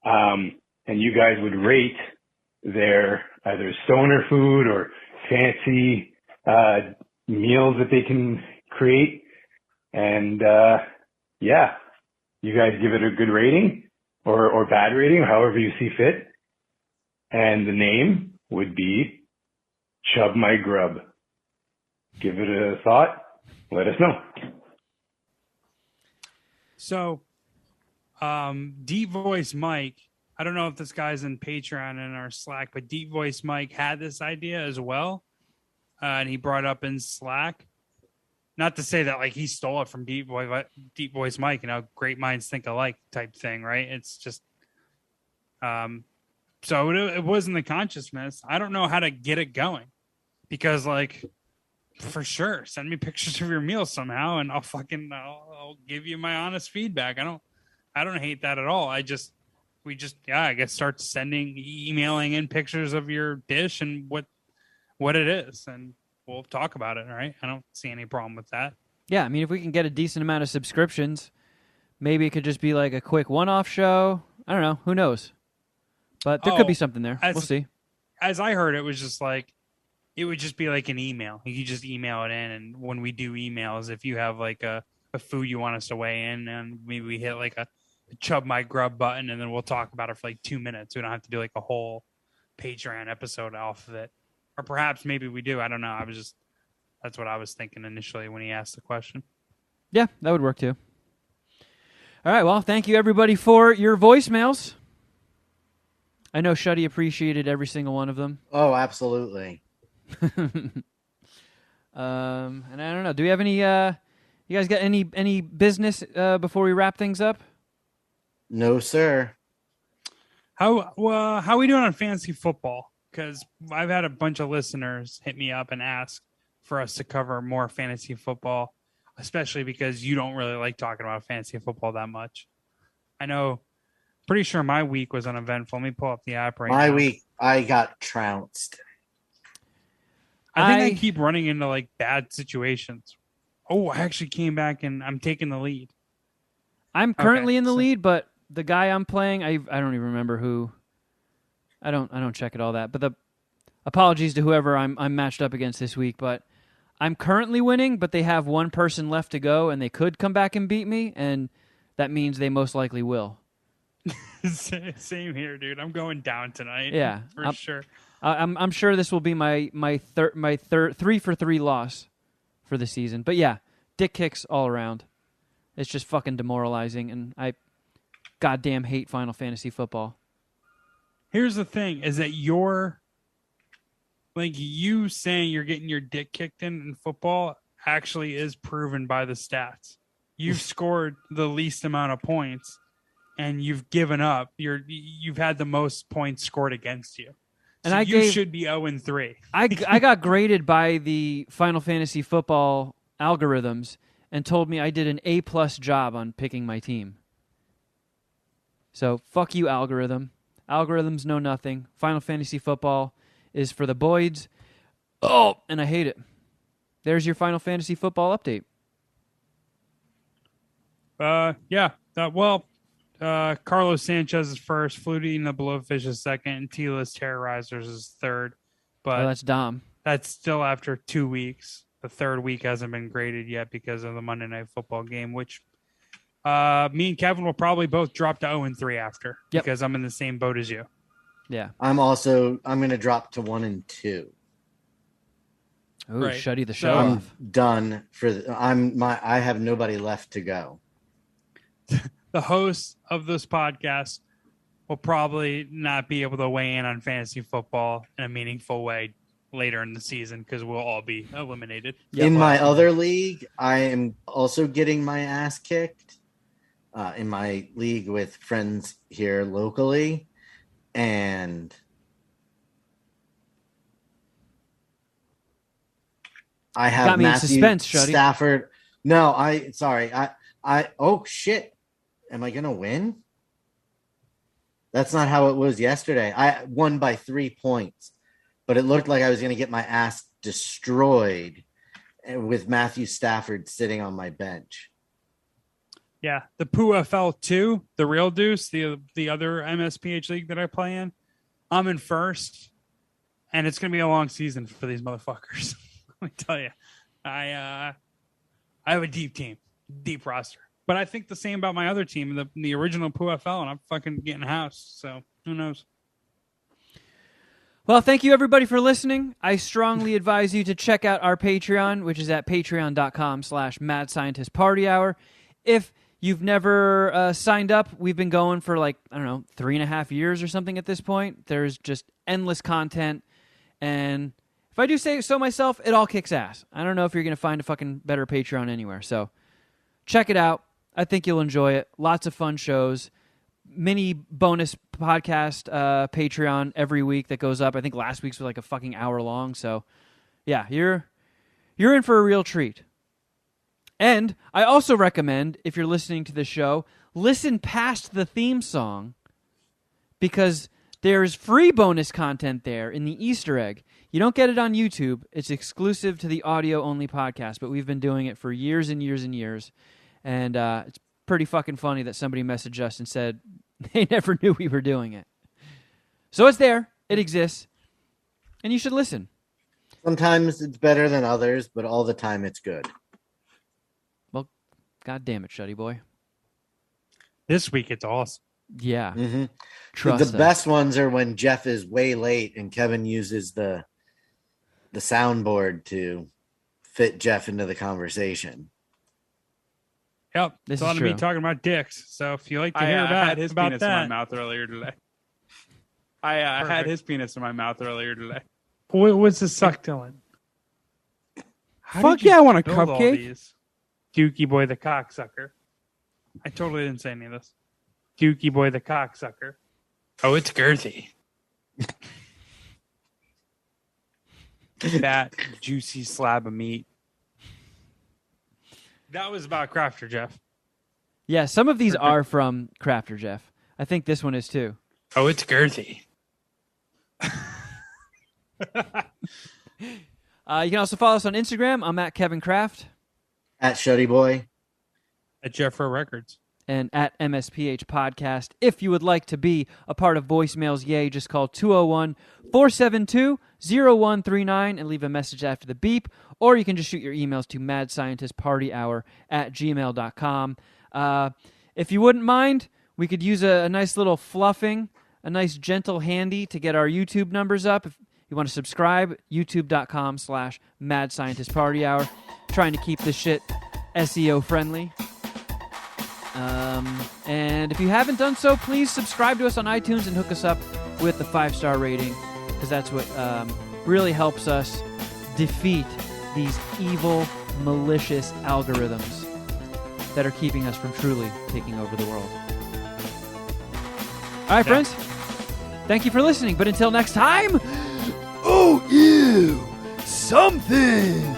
and you guys would rate their either stoner food or fancy meals that they can create. And you guys give it a good rating or bad rating, or however you see fit. And the name would be Chub My Grub. Give it a thought. Let us know. So, Deep Voice Mike, I don't know if this guy's in Patreon and our Slack, but Deep Voice Mike had this idea as well. And he brought up in Slack. Not to say that like he stole it from Deep Voice Mike, great minds think alike type thing, right? It's just, so it wasn't the consciousness. I don't know how to get it going because like, for sure, send me pictures of your meals somehow, and I'll give you my honest feedback. I don't hate that at all. I guess start emailing in pictures of your dish and what it is, and we'll talk about it. All right, I don't see any problem with that. Yeah, I mean, if we can get a decent amount of subscriptions, maybe it could just be like a quick one-off show. I don't know. Who knows? But there could be something there. We'll see. As I heard, it was just like. It would just be like an email. You just email it in, and when we do emails, if you have like a food you want us to weigh in, and maybe we hit like a Chub My Grub button, and then we'll talk about it for like 2 minutes. We don't have to do like a whole Patreon episode off of it. Or perhaps maybe we do. I don't know. That's what I was thinking initially when he asked the question. Yeah, that would work too. All right, well, thank you everybody for your voicemails. I know Shuddy appreciated every single one of them. Oh, absolutely. And I don't know. Do we have any? You guys got any business before we wrap things up? No, sir. How are we doing on fantasy football? Because I've had a bunch of listeners hit me up and ask for us to cover more fantasy football, especially because you don't really like talking about fantasy football that much. I know. Pretty sure my week was uneventful. Let me pull up the app right now. My week, I got trounced. I think I keep running into like bad situations. Oh, I actually came back and I'm taking the lead. I'm currently in the lead, but the guy I'm playing, I don't even remember who. I don't check it all that. But the apologies to whoever I'm matched up against this week, but I'm currently winning, but they have one person left to go and they could come back and beat me, and that means they most likely will. Same here, dude. I'm going down tonight. Yeah, for sure. I'm sure this will be my third 3-for-3 loss for the season. But yeah, dick kicks all around. It's just fucking demoralizing, and I goddamn hate Final Fantasy football. Here's the thing: is that you saying you're getting your dick kicked in football actually is proven by the stats. You've scored the least amount of points, and you've given up. You've had the most points scored against you. And so you should be 0-3. I got graded by the Final Fantasy football algorithms and told me I did an A+ job on picking my team. So fuck you, algorithm. Algorithms know nothing. Final Fantasy football is for the boys. Oh, and I hate it. there's your Final Fantasy football update. Carlos Sanchez is first, Flutie and the Blowfish is second, and Tila's Terrorizers is third. But That's Dom. that's still after 2 weeks. The third week hasn't been graded yet because of the Monday Night Football game, which me and Kevin will probably both drop to 0-3 after because I'm in the same boat as you. Yeah. I'm going to drop to 1-2. Ooh, Right. Shuddy the show So- off. Done for I have nobody left to go. The hosts of this podcast will probably not be able to weigh in on fantasy football in a meaningful way later in the season because we'll all be eliminated. In my other league, I am also getting my ass kicked in my league with friends here locally. And I have Got me in Matthew suspense, Shuddy. Stafford. Oh shit. Am I going to win? That's not how it was yesterday. I won by 3 points, but it looked like I was going to get my ass destroyed with Matthew Stafford sitting on my bench. Yeah, the PooFL 2, the real Deuce, the other MSPH league that I play in, I'm in first, and it's going to be a long season for these motherfuckers. Let me tell you, I have a deep team, deep roster. But I think the same about my other team, the original PooFL, and I'm fucking getting housed. So who knows? Well, thank you everybody for listening. I strongly advise you to check out our Patreon, which is at patreon.com/madscientistpartyhour. If you've never signed up, we've been going for 3.5 years or something at this point. There's just endless content. And if I do say so myself, it all kicks ass. I don't know if you're going to find a fucking better Patreon anywhere. So check it out. I think you'll enjoy it. Lots of fun shows. Mini bonus podcast Patreon every week that goes up. I think last week's was like a fucking hour long. So, yeah, you're in for a real treat. And I also recommend, if you're listening to the show, listen past the theme song because there's free bonus content there in the Easter egg. You don't get it on YouTube. It's exclusive to the audio-only podcast, but we've been doing it for years and years and years. And it's pretty fucking funny that somebody messaged us and said they never knew we were doing it. So it's there. It exists. And you should listen. Sometimes it's better than others, but all the time it's good. Well, God damn it, Shuddy boy. This week it's awesome. Yeah. Mm-hmm. Trust the us. best ones are when Jeff is way late and Kevin uses the soundboard to fit Jeff into the conversation. Yep, This it's a lot is of me true. talking about dicks. So if you like to hear I about had his about penis in that, my mouth earlier today. I had Perfect. his penis in my mouth earlier today. What's the suck, Dylan? How Fuck did you yeah, I want a build all cupcake. these? Dookie boy the cocksucker. I totally didn't say any of this. Dookie boy the cocksucker. Oh, it's girthy. That juicy slab of meat. That was about Crafter, Jeff. Yeah, some of these are from Crafter, Jeff. I think this one is too. Oh, it's girthy. You can also follow us on Instagram. I'm at Kevin Kraft At Shuddy Boy. At Jeffro Records. and at MSPH Podcast. If you would like to be a part of Voicemails Yay, just call 201-472-0139 and leave a message after the beep, or you can just shoot your emails to madscientistpartyhour@gmail.com. If you wouldn't mind, we could use a nice little fluffing, a nice gentle handy to get our YouTube numbers up. If you want to subscribe, youtube.com/madscientistpartyhour. Trying to keep this shit SEO friendly. And if you haven't done so, please subscribe to us on iTunes and hook us up with the 5-star rating, because that's what really helps us defeat these evil, malicious algorithms that are keeping us from truly taking over the world. All right, friends. Thank you for listening, but until next time, Oh, ew! Something!